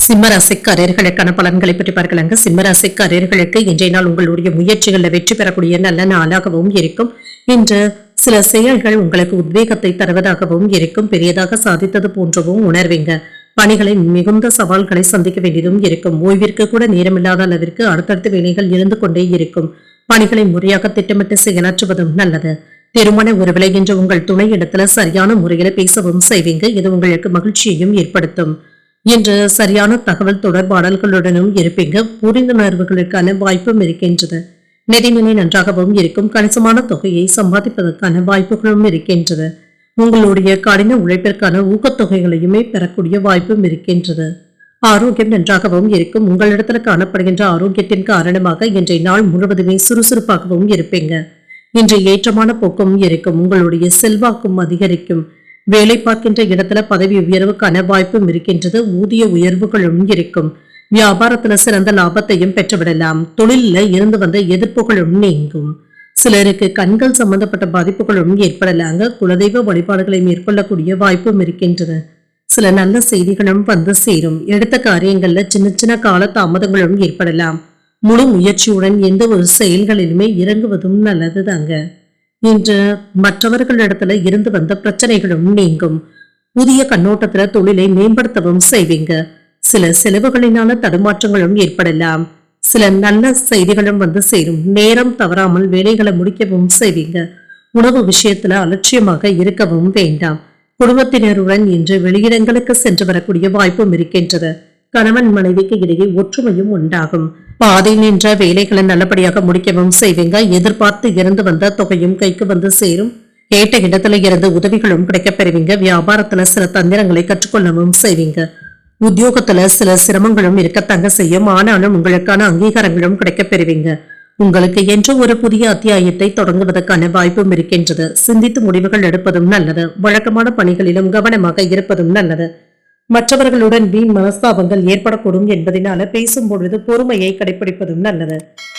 சிம்மராசிக்காரர்களுக்கான பலன்களை பற்றி பார்க்கலாங்க. சிம்மராசிக்காரர்களுக்கு இன்றைய நாள் உங்களுடைய முயற்சிகள்ல வெற்றி பெறக்கூடிய நல்ல நாளாகவும் இருக்கும். இன்று சில செயல்கள் உங்களுக்கு உத்வேகத்தை தருவதாகவும் இருக்கும். பெரியதாக சாதித்தது போன்றவும் உணர்வீங்க. பணிகளை மிகுந்த சவால்களை சந்திக்க வேண்டியதும் இருக்கும். ஓய்விற்கு கூட நேரமில்லாத அளவிற்கு அடுத்தடுத்த வேலைகள் இருந்து கொண்டே இருக்கும். பணிகளை முறையாக திட்டமிட்டு செயலாற்றுவதும் நல்லது. திருமண உறவிலை என்று உங்கள் துணை இடத்துல சரியான முறையில பேசவும் செய்வீங்க. இது உங்களுக்கு மகிழ்ச்சியையும் ஏற்படுத்தும். இன்று சரியான தகவல் தொடர்பாடல்களுடனும் இருப்பீங்க. புரிந்துணர்வுகளுக்கான வாய்ப்பும் இருக்கின்றது. நிதிநிலை நன்றாகவும் இருக்கும். கணிசமான தொகையை சம்பாதிப்பதற்கான வாய்ப்புகளும் இருக்கின்றது. உங்களுடைய கடின உழைப்பிற்கான ஊக்கத்தொகைகளையுமே பெறக்கூடிய வாய்ப்பும் இருக்கின்றது. ஆரோக்கியம் நன்றாகவும் இருக்கும். உங்களிடத்துல காணப்படுகின்ற ஆரோக்கியத்தின் காரணமாக இன்றைய நாள் முழுவதுமே சுறுசுறுப்பாகவும் இருப்பீங்க. இன்று ஏற்றமான போக்கும் இருக்கும். உங்களுடைய செல்வாக்கும் அதிகரிக்கும். வேலை பார்க்கின்ற இடத்துல பதவி உயர்வுக்கான வாய்ப்பும் இருக்கின்றது. ஊதிய உயர்வுகளும் இருக்கும். வியாபாரத்துல சிறந்த லாபத்தையும் பெற்றுவிடலாம். தொழில இருந்து வந்த எதிர்ப்புகளும் நீங்கும். சிலருக்கு கண்கள் சம்பந்தப்பட்ட பாதிப்புகளும் ஏற்படலாங்க. குலதெய்வ வழிபாடுகளை மேற்கொள்ளக்கூடிய வாய்ப்பும் இருக்கின்றது. சில நல்ல செய்திகளும் வந்து சேரும். எடுத்த காரியங்கள்ல சின்ன சின்ன கால தாமதங்களும் ஏற்படலாம். முழு முயற்சியுடன் எந்த ஒரு செயல்களிலுமே இறங்குவதும் நல்லது தாங்க. இன்று மற்றவர்களிடத்துல இருந்து வந்த பிரச்சனைகளும் நீங்கும். புதிய கண்ணோட்டத்துல தொழிலை மேம்படுத்தவும் செய்வீங்க. சில செலவுகளினால தடுமாற்றங்களும் ஏற்படலாம். சில நல்ல செய்திகளும் வந்து சேரும். நேரம் தவறாமல் வேலைகளை முடிக்கவும் செய்வீங்க. உணவு விஷயத்துல அலட்சியமாக இருக்கவும் வேண்டாம். குடும்பத்தினருடன் இன்று வெளியிடங்களுக்கு சென்று வரக்கூடிய வாய்ப்பும் இருக்கின்றது. கணவன் மனைவிக்கு இடையே ஒற்றுமையும் உண்டாகும். பாதையில் நின்ற வேலைகளை நல்லபடியாக முடிக்கவும் செய்வீங்க. எதிர்பார்த்து இருந்து வந்த தொகையும் கைக்கு வந்து சேரும். கேட்ட இடத்துல இருந்து உதவிகளும் கிடைக்கப் பெறுவீங்க. வியாபாரத்துல சில தந்திரங்களை கற்றுக்கொள்ளவும் செய்வீங்க. உத்தியோகத்துல சில சிரமங்களும் இருக்கத்தாங்க செய்யும். ஆனாலும் உங்களுக்கான அங்கீகாரங்களும் கிடைக்கப் பெறுவீங்க. உங்களுக்கு என்று ஒரு புதிய அத்தியாயத்தை தொடங்குவதற்கான வாய்ப்பும் இருக்கின்றது. சிந்தித்து முடிவுகள் எடுப்பதும் நல்லது. வழக்கமான பணிகளிலும் கவனமாக இருப்பதும் நல்லது. மற்றவர்களுடன் வீண் மனஸ்தாபங்கள் ஏற்படக்கூடும் என்பதனால பேசும் பொழுது பொறுமையை கடைபிடிப்பதும் நல்லது.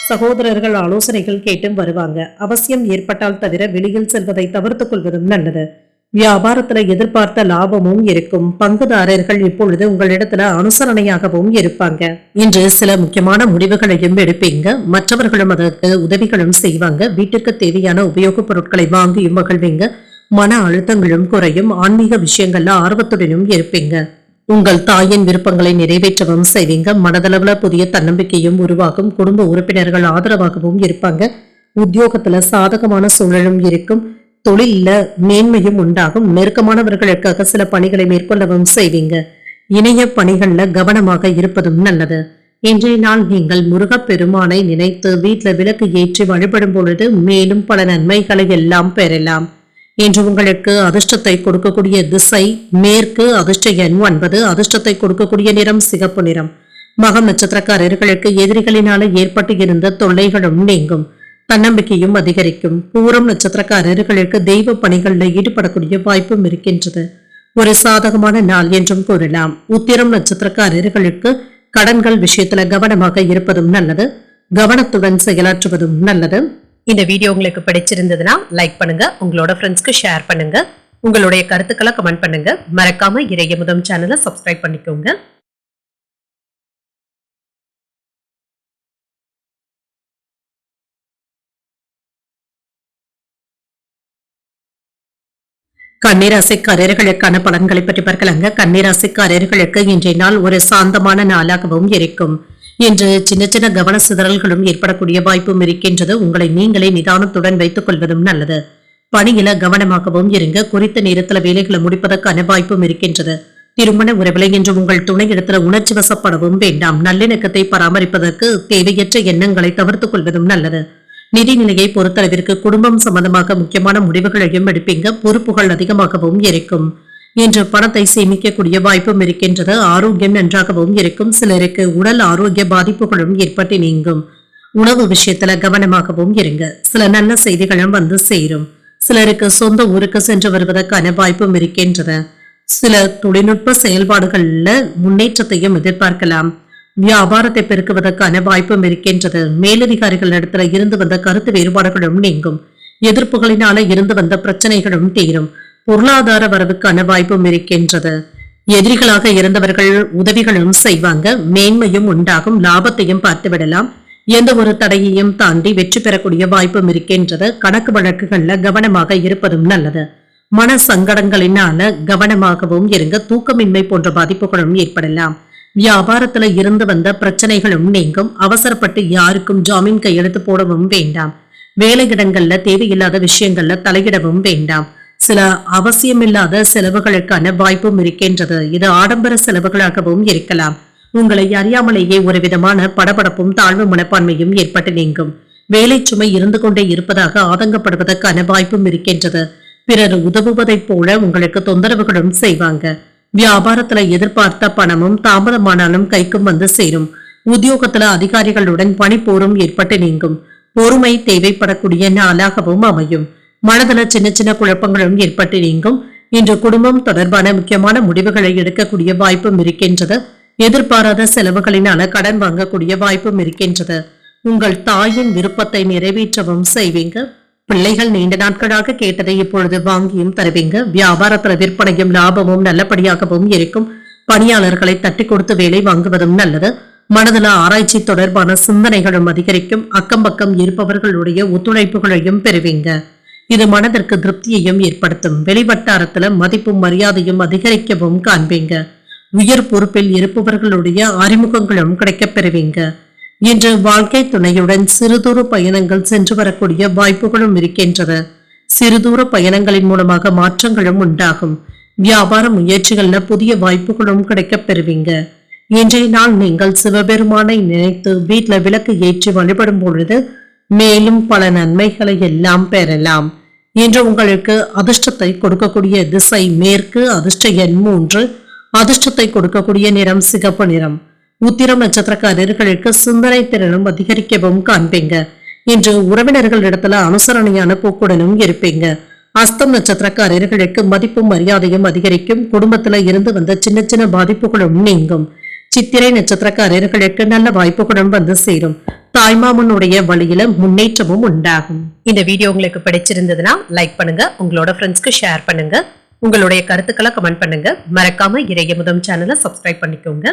சகோதரர்கள் ஆலோசனைகள் கேட்டும் வருவாங்க. அவசியம் ஏற்பட்டால் தவிர வெளியில் செல்வதை தவிர்த்துக் கொள்வதும் நல்லது. வியாபாரத்துல எதிர்பார்த்த லாபமும் இருக்கும். பங்குதாரர்கள் இப்பொழுது உங்களிடத்துல அனுசரணையாகவும் இருப்பாங்க. இன்று சில முக்கியமான முடிவுகளையும் எடுப்பீங்க. மற்றவர்களும் அதற்கு உதவிகளும் செய்வாங்க. வீட்டிற்கு தேவையான உபயோகப் பொருட்களை வாங்கியும் மகிழ்வீங்க. மன அழுத்தங்களும் குறையும். ஆன்மீக விஷயங்கள்ல ஆர்வத்துடனும் இருப்பீங்க. உங்கள் தாயின் விருப்பங்களை நிறைவேற்றவும் செய்வீங்க. மனதளவுல புதிய தன்னம்பிக்கையும் உருவாகும். குடும்ப உறுப்பினர்கள் ஆதரவாகவும் இருப்பாங்க. உத்தியோகத்துல சாதகமான சூழலும் இருக்கும். தொழில மேன்மையும் உண்டாகும். நெருக்கமானவர்களுக்காக சில பணிகளை மேற்கொள்ளவும் செய்வீங்க. இணைய பணிகள்ல கவனமாக இருப்பதும் நல்லது. இன்றைய நாள் நீங்கள் முருகப்பெருமானை நினைத்து வீட்டில் விளக்கு ஏற்றி வழிபடும் பொழுது மேலும் பல நன்மைகளை எல்லாம் பெறலாம். இன்று உங்களுக்கு அதிர்ஷ்டத்தை கொடுக்கக்கூடிய திசை மேற்கு. அதிர்ஷ்ட எண் 9. அதிர்ஷ்டத்தை கொடுக்கக்கூடிய நிறம் சிகப்பு நிறம். மகம் நட்சத்திரக்காரர்களுக்கு எதிரிகளினால ஏற்பட்டு இருந்த தொல்லைகளும் நீங்கும். தன்னம்பிக்கையும் அதிகரிக்கும். பூரம் நட்சத்திரக்காரர்களுக்கு தெய்வ பணிகளில் ஈடுபடக்கூடிய வாய்ப்பும் இருக்கின்றது. ஒரு சாதகமான நாள் என்றும் கூறலாம். உத்திரம் நட்சத்திரக்காரர்களுக்கு கடன்கள் விஷயத்துல கவனமாக இருப்பதும் நல்லது. கவனத்துடன் செயலாற்றுவதும் நல்லது. இந்த வீடியோ உங்களுக்கு பிடிச்சிருந்ததுன்னா லைக் பண்ணுங்க. உங்களோட ஃப்ரெண்ட்ஸ்க்கு ஷேர் பண்ணுங்க. உங்களுடைய கருத்துக்களை கமெண்ட் பண்ணுங்க. மறக்காம இறையமுதம் சேனலை சப்ஸ்கிரைப் பண்ணிக்கோங்க. கன்னிராசிக்காரர்களுக்கான பலன்களை பற்றி பார்க்கலாங்க. கன்னிராசிக்காரர்களுக்கு இன்றைய நாள் ஒரு சாந்தமான நாளாகவும் இருக்கும். இன்று சின்ன சின்ன கவன சிதறல்களும் ஏற்படக்கூடிய வாய்ப்பும் இருக்கின்றது. உங்களை நீங்களே நிதானத்துடன் வைத்துக் கொள்வதும் நல்லது. பணியில கவனமாகவும் இருங்க. குறித்த நேரத்துல வேலைகளை முடிப்பதற்கான வாய்ப்பும் இருக்கின்றது. திருமண உறவிலை என்று உங்கள் துணை இடத்துல உணர்ச்சி வசப்படவும் வேண்டாம். நல்லிணக்கத்தை பராமரிப்பதற்கு தேவையற்ற எண்ணங்களை தவிர்த்துக் கொள்வதும் நல்லது. நிதிநிலையை பொறுத்தளவிற்கு குடும்பம் சம்பந்தமாக முக்கியமான முடிவுகளையும் எடுப்பீங்க. பொறுப்புகள் அதிகமாகவும் இருக்கும். இன்று பணத்தை சேமிக்கக்கூடிய வாய்ப்பும் இருக்கின்றது. ஆரோக்கியம் நன்றாகவும் இருக்கும். சிலருக்கு உடல் ஆரோக்கிய பாதிப்புகளும் ஏற்பட்டு நீங்கும். உணவு விஷயத்துல கவனமாகவும் இருங்க. சில நல்ல செய்திகளும் வந்து சேரும். சிலருக்கு சொந்த ஊருக்கு சென்று வருவதற்கான வாய்ப்பும் இருக்கின்றது. சில தொழில்நுட்ப செயல்பாடுகள்ல முன்னேற்றத்தையும் எதிர்பார்க்கலாம். வியாபாரத்தை பெருக்குவதற்கான வாய்ப்பும் இருக்கின்றது. மேலதிகாரிகள் இடத்துல இருந்து வந்த கருத்து வேறுபாடுகளும் நீங்கும். எதிர்ப்புகளினால இருந்து வந்த பிரச்சனைகளும் தீரும். பொருளாதார வரவுக்கான வாய்ப்பும் இருக்கின்றது. எதிரிகளாக இருந்தவர்கள் உதவிகளும் செய்வாங்க. மேன்மையும் உண்டாகும். லாபத்தையும் பார்த்துவிடலாம். எந்த ஒரு தடையையும் தாண்டி வெற்றி பெறக்கூடிய வாய்ப்பும் இருக்கின்றது. கணக்கு வழக்குகள்ல கவனமாக இருப்பதும் நல்லது. மன சங்கடங்களினால கவனமாகவும் இருங்க. தூக்கமின்மை போன்ற பாதிப்புகளும் ஏற்படலாம். வியாபாரத்துல இருந்து வந்த பிரச்சனைகளும் நீங்கும். அவசரப்பட்டு யாருக்கும் ஜாமீன் கையெழுத்து போடவும் வேண்டாம். வேலையிடங்கள்ல தேவையில்லாத விஷயங்கள்ல தலையிடவும் வேண்டாம். சில அவசியமில்லாத செலவுகளுக்கான வாய்ப்பும் இருக்கின்றது. இது ஆடம்பர செலவுகளாகவும் இருக்கலாம். உங்களை அறியாமலேயே ஒரு விதமான படபடப்பும் தாழ்வு மனப்பான்மையும் ஏற்பட்டு நீங்கும். வேலை சுமை இருந்து கொண்டே இருப்பதாக ஆதங்கப்படுவதற்கான வாய்ப்பும் இருக்கின்றது. பிறர் உதவுவதைப் போல உங்களுக்கு தொந்தரவுகளும் செய்வாங்க. வியாபாரத்துல எதிர்பார்த்த பணமும் தாமதமானாலும் கைக்கும் வந்து சேரும். உத்தியோகத்துல அதிகாரிகளுடன் பணிப்போரும் ஏற்பட்டு நீங்கும். பொறுமை தேவைப்படக்கூடிய நாளாகவும் அமையும். மனதுல சின்ன சின்ன குழப்பங்களும் ஏற்பட்டு நீங்கும். இன்று குடும்பம் தொடர்பான முக்கியமான முடிவுகளை எடுக்கக்கூடிய வாய்ப்பும் இருக்கின்றது. எதிர்பாராத செலவுகளினால கடன் வாங்கக்கூடிய வாய்ப்பும் இருக்கின்றது. உங்கள் தாயின் விருப்பத்தை நிறைவேற்றவும் செய்வீங்க. பிள்ளைகள் நீண்ட நாட்களாக கேட்டதை இப்பொழுது வாங்கியும் தருவீங்க. வியாபாரத்துல விற்பனையும் லாபமும் நல்லபடியாகவும் இருக்கும். பணியாளர்களை தட்டி கொடுத்து வேலை வாங்குவதும் நல்லது. மனதுல ஆராய்ச்சி தொடர்பான சிந்தனைகளும் அதிகரிக்கும். அக்கம் பக்கம் இருப்பவர்களுடைய ஒத்துழைப்புகளையும் பெறுவீங்க. இது மனதிற்கு திருப்தியையும் ஏற்படுத்தும். வெளிவட்டாரத்துல மதிப்பும் மரியாதையும் அதிகரிக்கவும் காண்பீங்க. உயர் பொறுப்பில் இருப்பவர்களுடைய அறிமுகங்களும் கிடைக்கப் பெறுவீங்க. இன்று வாழ்க்கை துணையுடன் சிறுதூர பயணங்கள் சென்று வரக்கூடிய வாய்ப்புகளும் இருக்கின்றது. சிறுதூர பயணங்களின் மூலமாக மாற்றங்களும் உண்டாகும். வியாபார முயற்சிகள்ல புதிய வாய்ப்புகளும் கிடைக்கப் பெறுவீங்க. இன்றைய நாள் நீங்கள் சிவபெருமானை நினைத்து வீட்டுல விளக்கு ஏற்றி வழிபடும் பொழுது மேலும் பல நன்மைகளை எல்லாம் பெறலாம். இன்று உங்களுக்கு அதிர்ஷ்டத்தை கொடுக்கக்கூடிய திசை மேற்கு, அதிர்ஷ்ட எண் 3, அதிர்ஷ்டத்தை கொடுக்கக்கூடிய நிறம் சிகப்பு நிறம். உத்திரம் நட்சத்திரக்காரர்களுக்கு சிந்தனை திறனும் அதிகரிக்கவும் காண்பீங்க. இன்று உறவினர்களிடத்துல அனுசரணையான போக்குடனும் இருப்பீங்க. அஸ்தம் நட்சத்திரக்காரர்களுக்கு மதிப்பும் மரியாதையும் அதிகரிக்கும். குடும்பத்துல இருந்து வந்த சின்ன சின்ன பாதிப்புகளும் நீங்கும். சித்திரை நட்சத்திரக்காரர்களுக்கு நல்ல வாய்ப்புகளும் வந்து சேரும். தாய்மாமனுடைய வழியில முன்னேற்றமும் உண்டாகும். இந்த வீடியோ உங்களுக்கு பிடிச்சிருந்ததுன்னா லைக் பண்ணுங்க, உங்களோட ஃப்ரெண்ட்ஸ்க்கு ஷேர் பண்ணுங்க, உங்களுடைய கருத்துக்களை கமெண்ட் பண்ணுங்க. மறக்காம இறையமுதம் சேனலை சப்ஸ்கிரைப் பண்ணிக்கோங்க.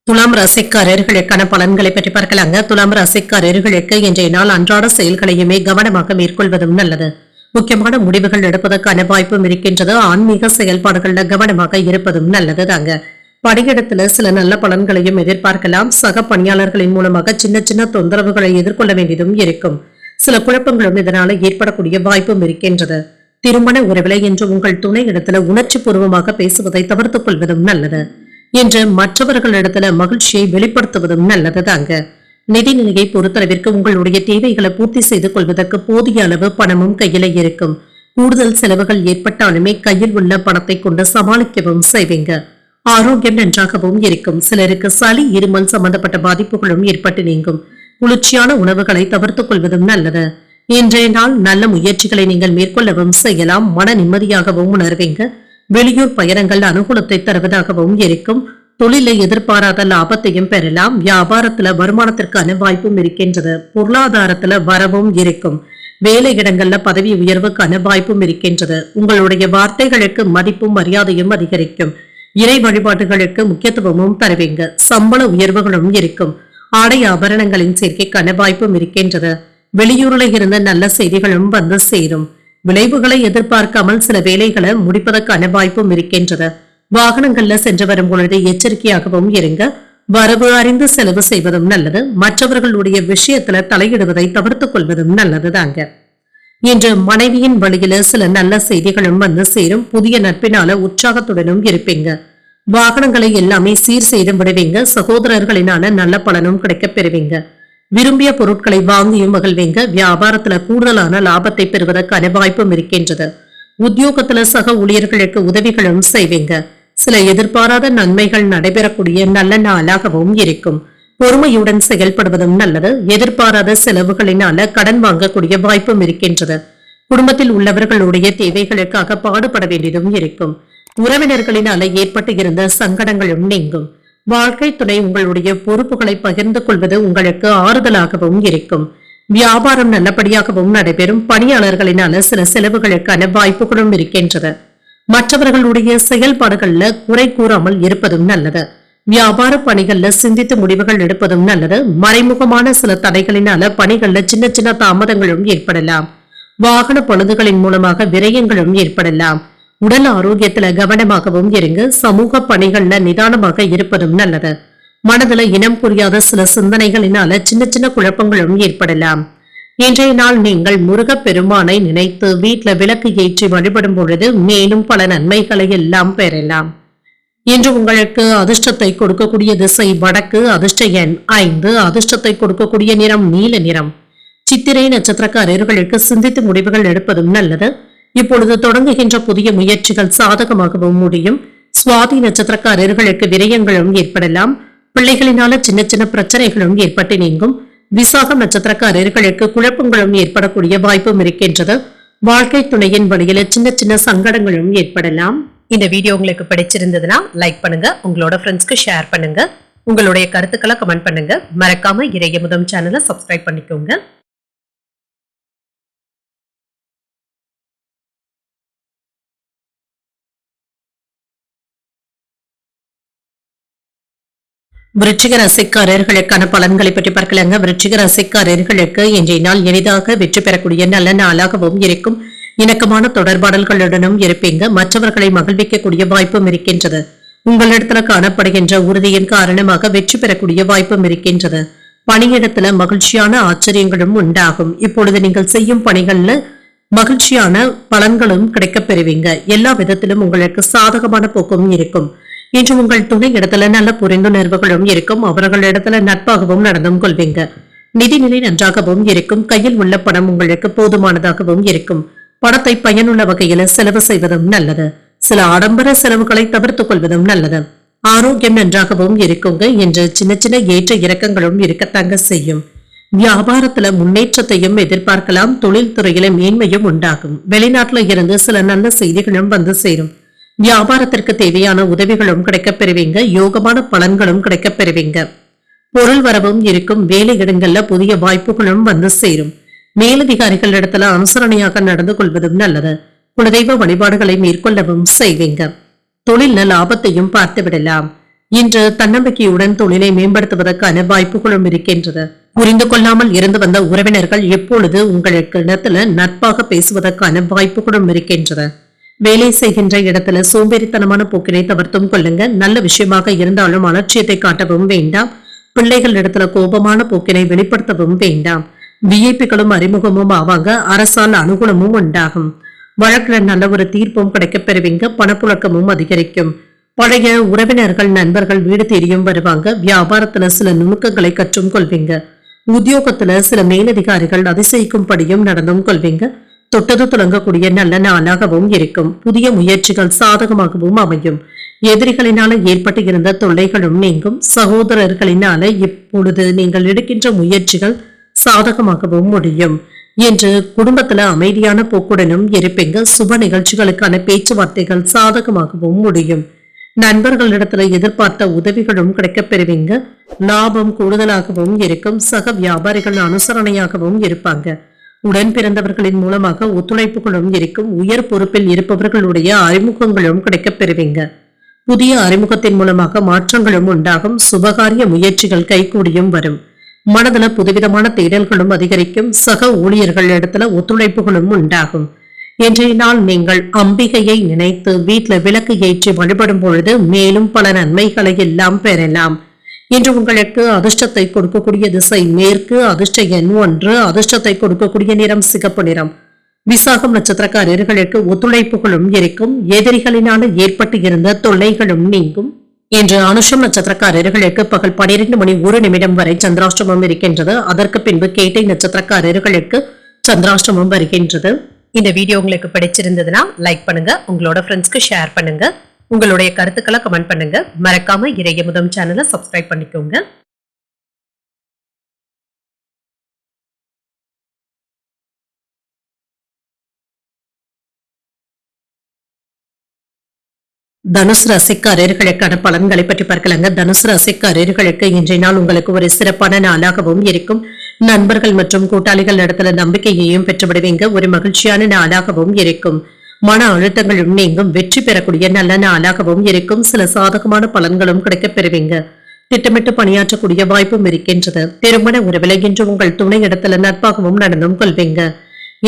துலாம் ராசிக்காரர்களுக்கான பலன்களை பற்றி பார்க்கலாங்க. துலாம் ராசிக்காரர்களுக்கு இன்றைய நாள் அன்றாட செயல்களையுமே கவனமாக மேற்கொள்வதும் நல்லது. முக்கியமான முடிவுகள் எடுப்பதற்கான வாய்ப்பும் இருக்கின்றது. ஆன்மீக செயல்பாடுகள்ல கவனமாக இருப்பதும் நல்லது தாங்க. பணியிடத்துல சில நல்ல பலன்களையும் எதிர்பார்க்கலாம். சக பணியாளர்களின் மூலமாக சின்ன சின்ன தொந்தரவுகளை எதிர்கொள்ள வேண்டியதும் இருக்கும். சில குழப்பங்களும் இதனால ஏற்படக்கூடிய வாய்ப்பும் இருக்கின்றது. திருமண உறவிலை என்று உங்கள் துணை இடத்துல உணர்ச்சி பூர்வமாக பேசுவதை தவிர்த்துக் கொள்வதும் நல்லது. என்று மற்றவர்களிடத்துல மகிழ்ச்சியை வெளிப்படுத்துவதும் நல்லது தாங்க. நிதிநிலையை பொறுத்தளவிற்கு உங்களுடைய தேவைகளை பூர்த்தி செய்து கொள்வதற்கு போதிய அளவு பணமும் கையில இருக்கும். கூடுதல் செலவுகள் ஏற்பட்டாலுமே கையில் உள்ள பணத்தை கொண்டு சமாளிக்கவும் செய்வீங்க. ஆரோக்கியம் நன்றாகவும் இருக்கும். சிலருக்கு சளி, இருமல் சம்பந்தப்பட்ட பாதிப்புகளும் ஏற்பட்டு நீங்கும். குளிர்ச்சியான உணவுகளை தவிர்த்துக் கொள்வதும் நல்லது. இன்றைய நாள் நல்ல முயற்சிகளை நீங்கள் மேற்கொள்ளவும் செய்யலாம். மன நிம்மதியாகவும் உணர்வீங்க. வெளியூர் பயணங்கள் அனுகூலத்தை தருவதாகவும் இருக்கும். தொழிலை எதிர்பாராத லாபத்தையும் பெறலாம். வியாபாரத்துல வருமானத்திற்கான வாய்ப்பும் இருக்கின்றது. பொருளாதாரத்துல வரவும் இருக்கும். வேலை இடங்கள்ல பதவி உயர்வுக்கான வாய்ப்பும் இருக்கின்றது. உங்களுடைய வார்த்தைகளுக்கு மதிப்பும் மரியாதையும் அதிகரிக்கும். இறை வழிபாடுகளுக்கு முக்கியத்துவமும் தருவீங்க. சம்பள உயர்வுகளும் இருக்கும். ஆடை ஆபரணங்களின் சேர்க்கைக்கான வாய்ப்பும் இருக்கின்றது. வெளியூர்ல இருந்த நல்ல செய்திகளும் வந்து சேரும். விளைவுகளை எதிர்பார்க்காமல் சில வேலைகளை முடிப்பதற்கான வாய்ப்பும் இருக்கின்றது. வாகனங்கள்ல சென்று வரும் பொழுது எச்சரிக்கையாகவும் இருங்க. வரவு அறிந்து செலவு செய்வதும் நல்லது. மற்றவர்களுடைய விஷயத்துல தலையிடுவதை தவிர்த்துக் கொள்வதும் நல்லது தாங்க. இன்று மனைவியின் வழியில சில நல்ல செய்திகளும் வந்து சேரும். புதிய நட்பினால உற்சாகத்துடனும் இருப்பீங்க. வாகனங்களை எல்லாமே சீர் செய்து விடுவீங்க. சகோதரர்களினால நல்ல பலனும் கிடைக்க பெறுவீங்க. விரும்பிய பொருட்களை வாங்கியும் மகிழ்வீங்க. வியாபாரத்துல கூடுதலான லாபத்தை பெறுவதற்கான வாய்ப்பும் இருக்கின்றது. உத்தியோகத்துல சக ஊழியர்களுக்கு உதவிகளும் செய்வீங்க. சில எதிர்பாராத நன்மைகள் நடைபெறக்கூடிய நல்ல நாளாகவும் இருக்கும். பொறுமையுடன் செயல்படுவதும் நல்லது. எதிர்பாராத செலவுகளினால கடன் வாங்கக்கூடிய வாய்ப்பும் இருக்கின்றது. குடும்பத்தில் உள்ளவர்களுடைய தேவைகளுக்காக பாடுபட வேண்டியதும் இருக்கும். உறவினர்களினால ஏற்பட்டு இருந்த சங்கடங்களும் நீங்கும். வாழ்க்கை துணை உங்களுடைய பொறுப்புகளை பகிர்ந்து கொள்வது உங்களுக்கு ஆறுதலாகவும் இருக்கும். வியாபாரம் நல்லபடியாகவும் நடைபெறும். பணியாளர்களினால சில செலவுகளுக்கான வாய்ப்புகளும் இருக்கின்றது. மற்றவர்களுடைய செயல்பாடுகள்ல குறை கூறாமல் இருப்பதும் நல்லது. வியாபார பணிகள்ல சிந்தித்து முடிவுகள் எடுப்பதும் நல்லது. மறைமுகமான சில தடைகளினால பணிகள்ல சின்ன சின்ன தாமதங்களும் ஏற்படலாம். வாகன பழுதுகளின் மூலமாக விரயங்களும் ஏற்படலாம். உடல் ஆரோக்கியத்துல கவனமாகவும் இருங்க. சமூக பணிகள்ல நிதானமாக இருப்பதும் நல்லது. மனதுல இனம் புரியாத சில சிந்தனைகளினால சின்ன சின்ன குழப்பங்களும் ஏற்படலாம். இன்றைய நாள் நீங்கள் முருகப் பெருமானை நினைத்து வீட்டுல விளக்கு ஏற்றி வழிபடும் பொழுது மேலும் பல நன்மைகளை எல்லாம் பெறலாம். இன்று உங்களுக்கு அதிர்ஷ்டத்தை கொடுக்கக்கூடிய திசை வடக்கு, அதிர்ஷ்ட எண் 5, அதிர்ஷ்டத்தை கொடுக்கக்கூடிய நிறம் நீல நிறம். சித்திரை நட்சத்திரக்காரர்களுக்கு சிந்தித்து முடிவுகள் எடுப்பதும் நல்லது. இப்பொழுது தொடங்குகின்ற புதிய முயற்சிகள் சாதகமாகவும் முடியும். சுவாதி நட்சத்திரக்காரர்களுக்கு விரயங்களும் ஏற்படலாம். பிள்ளைகளினால சின்ன சின்ன பிரச்சனைகளும் ஏற்பட்டு நீங்கும். விசாகம் நட்சத்திரக்காரர்களுக்கு குழப்பங்களும் ஏற்படக்கூடிய வாய்ப்பும் இருக்கின்றது. வாழ்க்கை துணையின் வழியில சின்ன சின்ன சங்கடங்களும் ஏற்படலாம். இந்த வீடியோ உங்களுக்கு பிடிச்சிருந்ததுன்னா லைக் பண்ணுங்க, உங்களோட ஃப்ரெண்ட்ஸ்க்கு ஷேர் பண்ணுங்க, உங்களுடைய கருத்துக்களை கமெண்ட் பண்ணுங்க. மறக்காம இறையமுதம் சேனலை சப்ஸ்கிரைப் பண்ணிக்கோங்க. விருச்சிக ராசிக்காரர்களுக்கான பலன்களை பற்றி பார்க்கலாங்க. விருச்சிக ராசிக்காரர்களுக்கு இன்றைய நாள் எளிதாக வெற்றி பெறக்கூடிய நல்ல நாளாகவும் இருக்கும். இணக்கமான தொடர்பாடல்களுடனும் இருப்பீங்க. மற்றவர்களை மகிழ்விக்கக்கூடிய வாய்ப்பும் இருக்கின்றது. உங்களிடத்துல காணப்படுகின்ற உறுதியின் காரணமாக வெற்றி பெறக்கூடிய வாய்ப்பும் இருக்கின்றது. பணியிடத்துல மகிழ்ச்சியான ஆச்சரியங்களும் உண்டாகும். இப்பொழுது நீங்கள் செய்யும் பணிகள்ல மகிழ்ச்சியான பலன்களும் கிடைக்கப் பெறுவீங்க. எல்லா விதத்திலும் உங்களுக்கு சாதகமான போக்கும் இருக்கும். இன்று உங்கள் துணை இடத்துல நல்ல புரிந்துணர்வுகளும் இருக்கும். அவர்களிடத்துல நட்பாகவும் நடந்தும் கொள்வீங்க. நிதிநிலை நன்றாகவும் இருக்கும். கையில் உள்ள பணம் உங்களுக்கு போதுமானதாகவும் இருக்கும். பணத்தை பயனுள்ள வகையில செலவு செய்வதும் நல்லது. சில ஆடம்பர செலவுகளை தவிர்த்துக் கொள்வதும் நல்லது. ஆரோக்கியம் நன்றாகவும் இருக்குங்க. என்று சின்ன சின்ன ஏற்ற இறக்கங்களும் இருக்கத்தாங்க செய்யும். வியாபாரத்துல முன்னேற்றத்தையும் எதிர்பார்க்கலாம். தொழில் துறையில மேன்மையும் உண்டாகும். வெளிநாட்டுல இருந்து சில நல்ல செய்திகளும் வந்து சேரும். வியாபாரத்திற்கு தேவையான உதவிகளும் கிடைக்கப் பெறுவீங்க. யோகமான பலன்களும் கிடைக்கப் பெறுவீங்க. பொருள் வரவும் இருக்கும். வேலையிடங்கள்ல புதிய வாய்ப்புகளும் வந்து சேரும். மேலதிகாரிகள் இடத்துல அனுசரணையாக நடந்து கொள்வதும் நல்லது. குலதெய்வ வழிபாடுகளை மேற்கொள்ளவும் செய்வீங்க. தொழில லாபத்தையும் பார்த்து விடலாம். இன்று தன்னம்பிக்கையுடன் தொழிலை மேம்படுத்துவதற்கான வாய்ப்புகளும் இருக்கின்றது. புரிந்து கொள்ளாமல் இருந்து வந்த உறவினர்கள் எப்பொழுது உங்களுக்கு இடத்துல நட்பாக பேசுவதற்கான வாய்ப்புகளும் இருக்கின்றது. வேலை செய்கின்ற இடத்துல சோம்பேறித்தனமான போக்கினை தவிர்த்தும் கொள்ளுங்க. நல்ல விஷயமாக இருந்தாலும் அலட்சியத்தை காட்டவும் வேண்டாம். பிள்ளைகள் இடத்துல கோபமான போக்கினை வெளிப்படுத்தவும் வேண்டாம். விஐபிகளும் அறிமுகமும் ஆவாங்க. அரசால் அனுகூலமும் உண்டாகும். வழக்குல நல்ல ஒரு தீர்ப்பும் கிடைக்கப் பெறுவீங்க. பணப்புழக்கமும் அதிகரிக்கும். பழைய உறவினர்கள் நண்பர்கள் வீடு தேடியும் வருவாங்க. வியாபாரத்துல சில நுணுக்கங்களை கற்றும் கொள்வீங்க. உத்தியோகத்துல சில மேலதிகாரிகள் அதிசயிக்கும்படியும் நடந்தும் கொள்வீங்க. தொட்டது தொடங்கக்கூடிய நல்ல நாளாகவும் இருக்கும். புதிய முயற்சிகள் சாதகமாகவும் அமையும். எதிரிகளினால ஏற்பட்டு இருந்த தொல்லைகளும் நீங்கும். சகோதரர்களினால இப்பொழுது நீங்கள் எடுக்கின்ற முயற்சிகள் சாதகமாகவும் முடியும். என்று குடும்பத்துல அமைதியான போக்குடனும் இருப்பீங்க. சுப நிகழ்ச்சிகளுக்கான பேச்சுவார்த்தைகள் சாதகமாகவும் முடியும். நண்பர்களிடத்துல எதிர்பார்த்த உதவிகளும் கிடைக்கப் பெறுவீங்க. லாபம் கூடுதலாகவும் இருக்கும். சக வியாபாரிகள் அனுசரணையாகவும் இருப்பாங்க. உடன் பிறந்தவர்களின் மூலமாக ஒத்துழைப்புகளும் இருக்கும். உயர் பொறுப்பில் இருப்பவர்களுடைய அறிமுகங்களும் கிடைக்கப் பெறுவீங்க. புதிய அறிமுகத்தின் மூலமாக மாற்றங்களும் உண்டாகும். சுபகாரிய முயற்சிகள் கைகூடியும் வரும். மனதுல புதுவிதமான தேடல்களும் அதிகரிக்கும். சக ஊழியர்கள் இடத்துல ஒத்துழைப்புகளும் உண்டாகும். இன்றைய நாள் நீங்கள் அம்பிகையை நினைத்து வீட்டுல விளக்கு ஏற்றி வழிபடும் பொழுது மேலும் பல நன்மைகளை எல்லாம் பெறலாம். இன்று உங்களுக்கு அதிர்ஷ்டத்தை கொடுக்கக்கூடிய திசை மேற்கு. அதிர்ஷ்ட எண் 1. அதிர்ஷ்டத்தை கொடுக்கக்கூடிய நிறம் சிகப்பு நிறம். விசாகம் நட்சத்திரக்காரர்களுக்கு ஒத்துழைப்புகளும் இருக்கும். எதிரிகளினால ஏற்பட்டு இருந்த தொல்லைகளும் நீங்கும். இன்று அனுஷம் நட்சத்திரக்காரர்களுக்கு பகல் 12:01 வரை சந்திராஷ்டமம் இருக்கின்றது. அதற்கு பின்பு கேட்டை நட்சத்திரக்காரர்களுக்கு சந்திராஷ்டமம் வருகின்றது. இந்த வீடியோ உங்களுக்கு பிடிச்சிருந்ததுன்னா லைக் பண்ணுங்க. உங்களோட ஃப்ரெண்ட்ஸ்க்கு ஷேர் பண்ணுங்க. உங்களுடைய கருத்துக்களை கமெண்ட் பண்ணுங்க. மறக்காம இறையமுதம் சேனலை சப்ஸ்கிரைப் பண்ணிக்கோங்க. தனுசு ராசிக்காரர்களுக்கான பலன்களை பற்றி பார்க்கலாங்க. தனுசு ராசிக்காரர்களுக்கு இன்றைய நாள் உங்களுக்கு ஒரு சிறப்பான நாளாகவும் இருக்கும். நண்பர்கள் மற்றும் கூட்டாளிகள் இடத்துல நம்பிக்கையையும் பெற்றுவிடுவீங்க. ஒரு மகிழ்ச்சியான நாளாகவும் இருக்கும். மன அழுத்தங்களும் நீங்கும். வெற்றி பெறக்கூடிய நல்ல நாளாகவும் இருக்கும். சில சாதகமான பலன்களும் கிடைக்கப் பெறுவீங்க. திட்டமிட்டு பணியாற்றக்கூடிய வாய்ப்பும் இருக்கின்றது. திருமண உறவில் இன்று உங்கள் துணை இடத்துல நட்பாகவும் நடந்தும் கொள்வீங்க.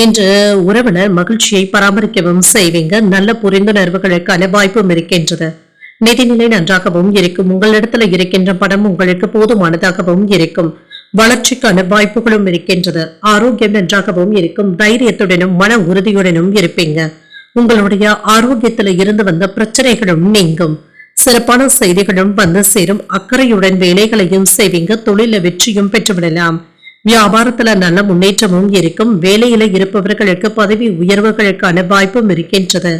இன்று உறவுல மகிழ்ச்சியை பராமரிக்கவும் செய்வீங்க. நல்ல புரிந்துணர்வுகளுக்கான வாய்ப்பும் இருக்கின்றது. நிதிநிலை நன்றாகவும் இருக்கும். உங்களிடத்துல இருக்கின்ற பணம் உங்களுக்கு போதுமானதாகவும் இருக்கும். வளர்ச்சிக்கான வாய்ப்புகளும் இருக்கின்றது. ஆரோக்கியம் நன்றாகவும் இருக்கும். தைரியத்துடனும் மன உறுதியுடனும் இருப்பீங்க. உங்களுடைய ஆரோக்கியத்துல இருந்து வந்த பிரச்சனைகளும் நீங்கும். சிறப்பான செய்திகளும் வந்து சேரும். அக்கறையுடன் வேலைகளையும் செய்வீங்க. தொழில வெற்றியும் பெற்றுவிடலாம். வியாபாரத்துல நல்ல முன்னேற்றமும் இருக்கும். வேலையில இருப்பவர்களுக்கு பதவி உயர்வுகளுக்கான வாய்ப்பும் இருக்கின்றது.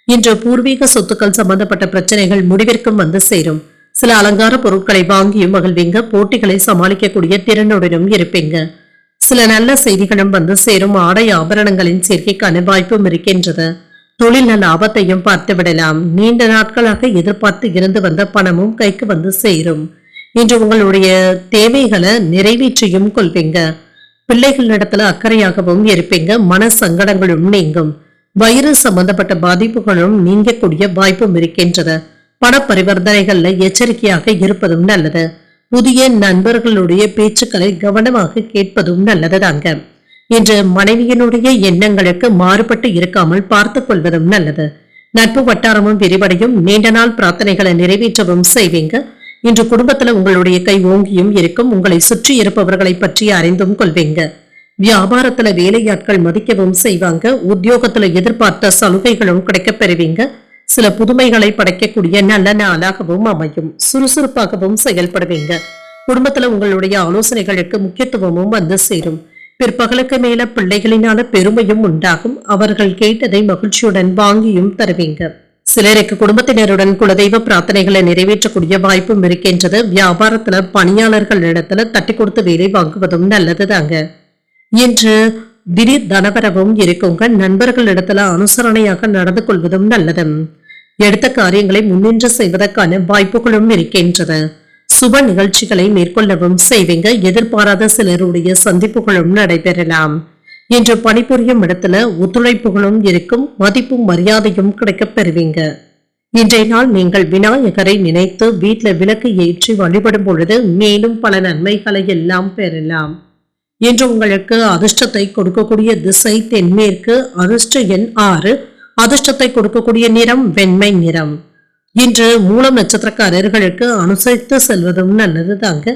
இன்று பூர்வீக சொத்துக்கள் சம்பந்தப்பட்ட பிரச்சனைகள் முடிவிற்கும் வந்து சேரும். சில அலங்கார பொருட்களை வாங்கியும் மகிழ்வீங்க. போட்டிகளை சமாளிக்கக்கூடிய திறனுடனும் இருப்பீங்க. சில நல்ல செய்திகளும் வந்து சேரும். ஆடை ஆபரணங்களின் சேர்க்கைக்கான வாய்ப்பும் இருக்கின்றது. தொழில் லாபத்தையும் பார்த்து விடலாம். நீண்ட நாட்களாக எதிர்பார்த்து இருந்து வந்த பணமும் கைக்கு வந்து சேரும். இன்று உங்களுடைய தேவைகளை நிறைவேற்றியும் கொள்வீங்க. பிள்ளைகள் இடத்துல அக்கறையாகவும் இருப்பீங்க. மன சங்கடங்களும் நீங்கும். வயிறு சம்பந்தப்பட்ட பாதிப்புகளும் நீங்கக்கூடிய வாய்ப்பும் இருக்கின்றது. பண பரிவர்த்தனைகள்ல எச்சரிக்கையாக இருப்பதும் நல்லது. புதிய நண்பர்களுடைய பேச்சுக்களை கவனமாக கேட்பதும் நல்லது தாங்க. இன்று மனைவியினுடைய எண்ணங்களுக்கு மாறுபட்டு இருக்காமல் பார்த்துக் கொள்வதும் நல்லது. நட்பு வட்டாரமும் விரிவடையும். நீண்ட நாள் பிரார்த்தனைகளை நிறைவேற்றவும் செய்வீங்க. இன்று குடும்பத்துல உங்களுடைய கை ஓங்கியும் இருக்கும். உங்களை சுற்றி இருப்பவர்களை பற்றி அறிந்தும் கொள்வீங்க. வியாபாரத்துல வேலையாட்கள் மதிக்கவும் செய்வாங்க. உத்தியோகத்துல எதிர்பார்த்த சலுகைகளும் கிடைக்கப் பெறுவீங்க. சில புதுமைகளை படைக்கக்கூடிய நல்ல நாளாகவும் அமையும். சுறுசுறுப்பாகவும் செயல்படுவீங்க. குடும்பத்துல உங்களுடைய ஆலோசனைகளுக்கு முக்கியத்துவமும் வந்து சேரும். பிற்பகலுக்கு மேல பிள்ளைகளினால பெருமையும் உண்டாகும். அவர்கள் கேட்டதை மகிழ்ச்சியுடன் வாங்கியும் தருவீங்க. சிலருக்கு குடும்பத்தினருடன் குலதெய்வ பிரார்த்தனைகளை நிறைவேற்றக்கூடிய வாய்ப்பும் இருக்கின்றது. வியாபாரத்துல பணியாளர்கள் இடத்துல தட்டி கொடுத்து வேலை வாங்குவதும் நல்லதுதாங்க. இன்று திடீர் தனவரவும் இருக்குங்க. நண்பர்கள் இடத்துல அனுசரணையாக நடந்து கொள்வதும் நல்லது. எடுத்த காரியங்களை முன்னின்று செய்வதற்கான வாய்ப்புகளும் இருக்கின்றது. சுப நிகழ்ச்சிகளை மேற்கொள்ளவும் செய்வீங்க. எதிர்பாராத சிலருடைய சந்திப்புகளும் நடைபெறலாம். இன்று பணிபுரியும் இடத்துல ஒத்துழைப்புகளும் இருக்கும். மதிப்பும் மரியாதையும் கிடைக்கப் பெறுவீங்க. இன்றைய நாள் நீங்கள் விநாயகரை நினைத்து வீட்டுல விளக்கு ஏற்றி வழிபடும் பொழுது மேலும் பல நன்மைகளை எல்லாம் பெறலாம். இன்று உங்களுக்கு அதிர்ஷ்டத்தை கொடுக்கக்கூடிய திசை தென்மேற்கு. அதிர்ஷ்ட எண் 6. அதிர்ஷ்டத்தை கொடுக்கக்கூடிய நிறம் வெண்மை நிறம். இன்று மூலம் நட்சத்திரக்காரர்களுக்கு அனுசரித்து செல்வதும் நல்லது தாங்க.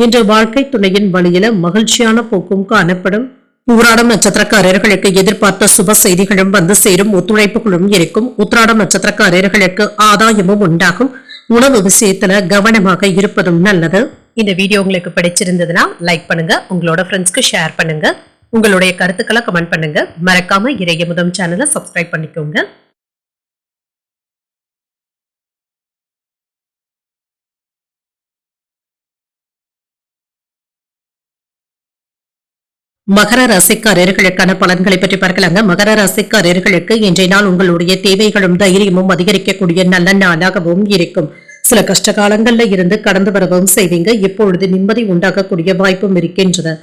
இன்று வாழ்க்கை துணையின் வழியில மகிழ்ச்சியான போக்கும் காணப்படும். பூராடம் நட்சத்திரக்காரர்களுக்கு எதிர்பார்த்த சுப செய்திகளும் வந்து சேரும். ஒத்துழைப்புகளும் இருக்கும். உத்திராடம் நட்சத்திரக்காரர்களுக்கு ஆதாயமும் உண்டாகும். உணவு விஷயத்துல கவனமாக இருப்பதும் நல்லது. இந்த வீடியோ உங்களுக்கு பிடிச்சிருந்ததுன்னா லைக் பண்ணுங்க. உங்களோட ஃப்ரெண்ட்ஸ்க்கு ஷேர் பண்ணுங்க. உங்களுடைய கருத்துக்களை கமெண்ட் பண்ணுங்க. மறக்காம இறையமுதம் சேனலை சப்ஸ்கிரைப் பண்ணிக்கோங்க. மகர ராசிக்காரர்களுக்கான பலன்களை பற்றி பார்க்கலாங்க. மகர ராசிக்காரர்களுக்கு இன்றைய நாள் உங்களுடைய தேவைகளும் தைரியமும் அதிகரிக்கக்கூடிய நல்ல நாளாகவும் இருக்கும். சில கஷ்ட காலங்கள்ல இருந்து கடந்து வரவும் செய்வீங்க. இப்பொழுது நிம்மதி உண்டாகக்கூடிய வாய்ப்பும் இருக்கின்றது.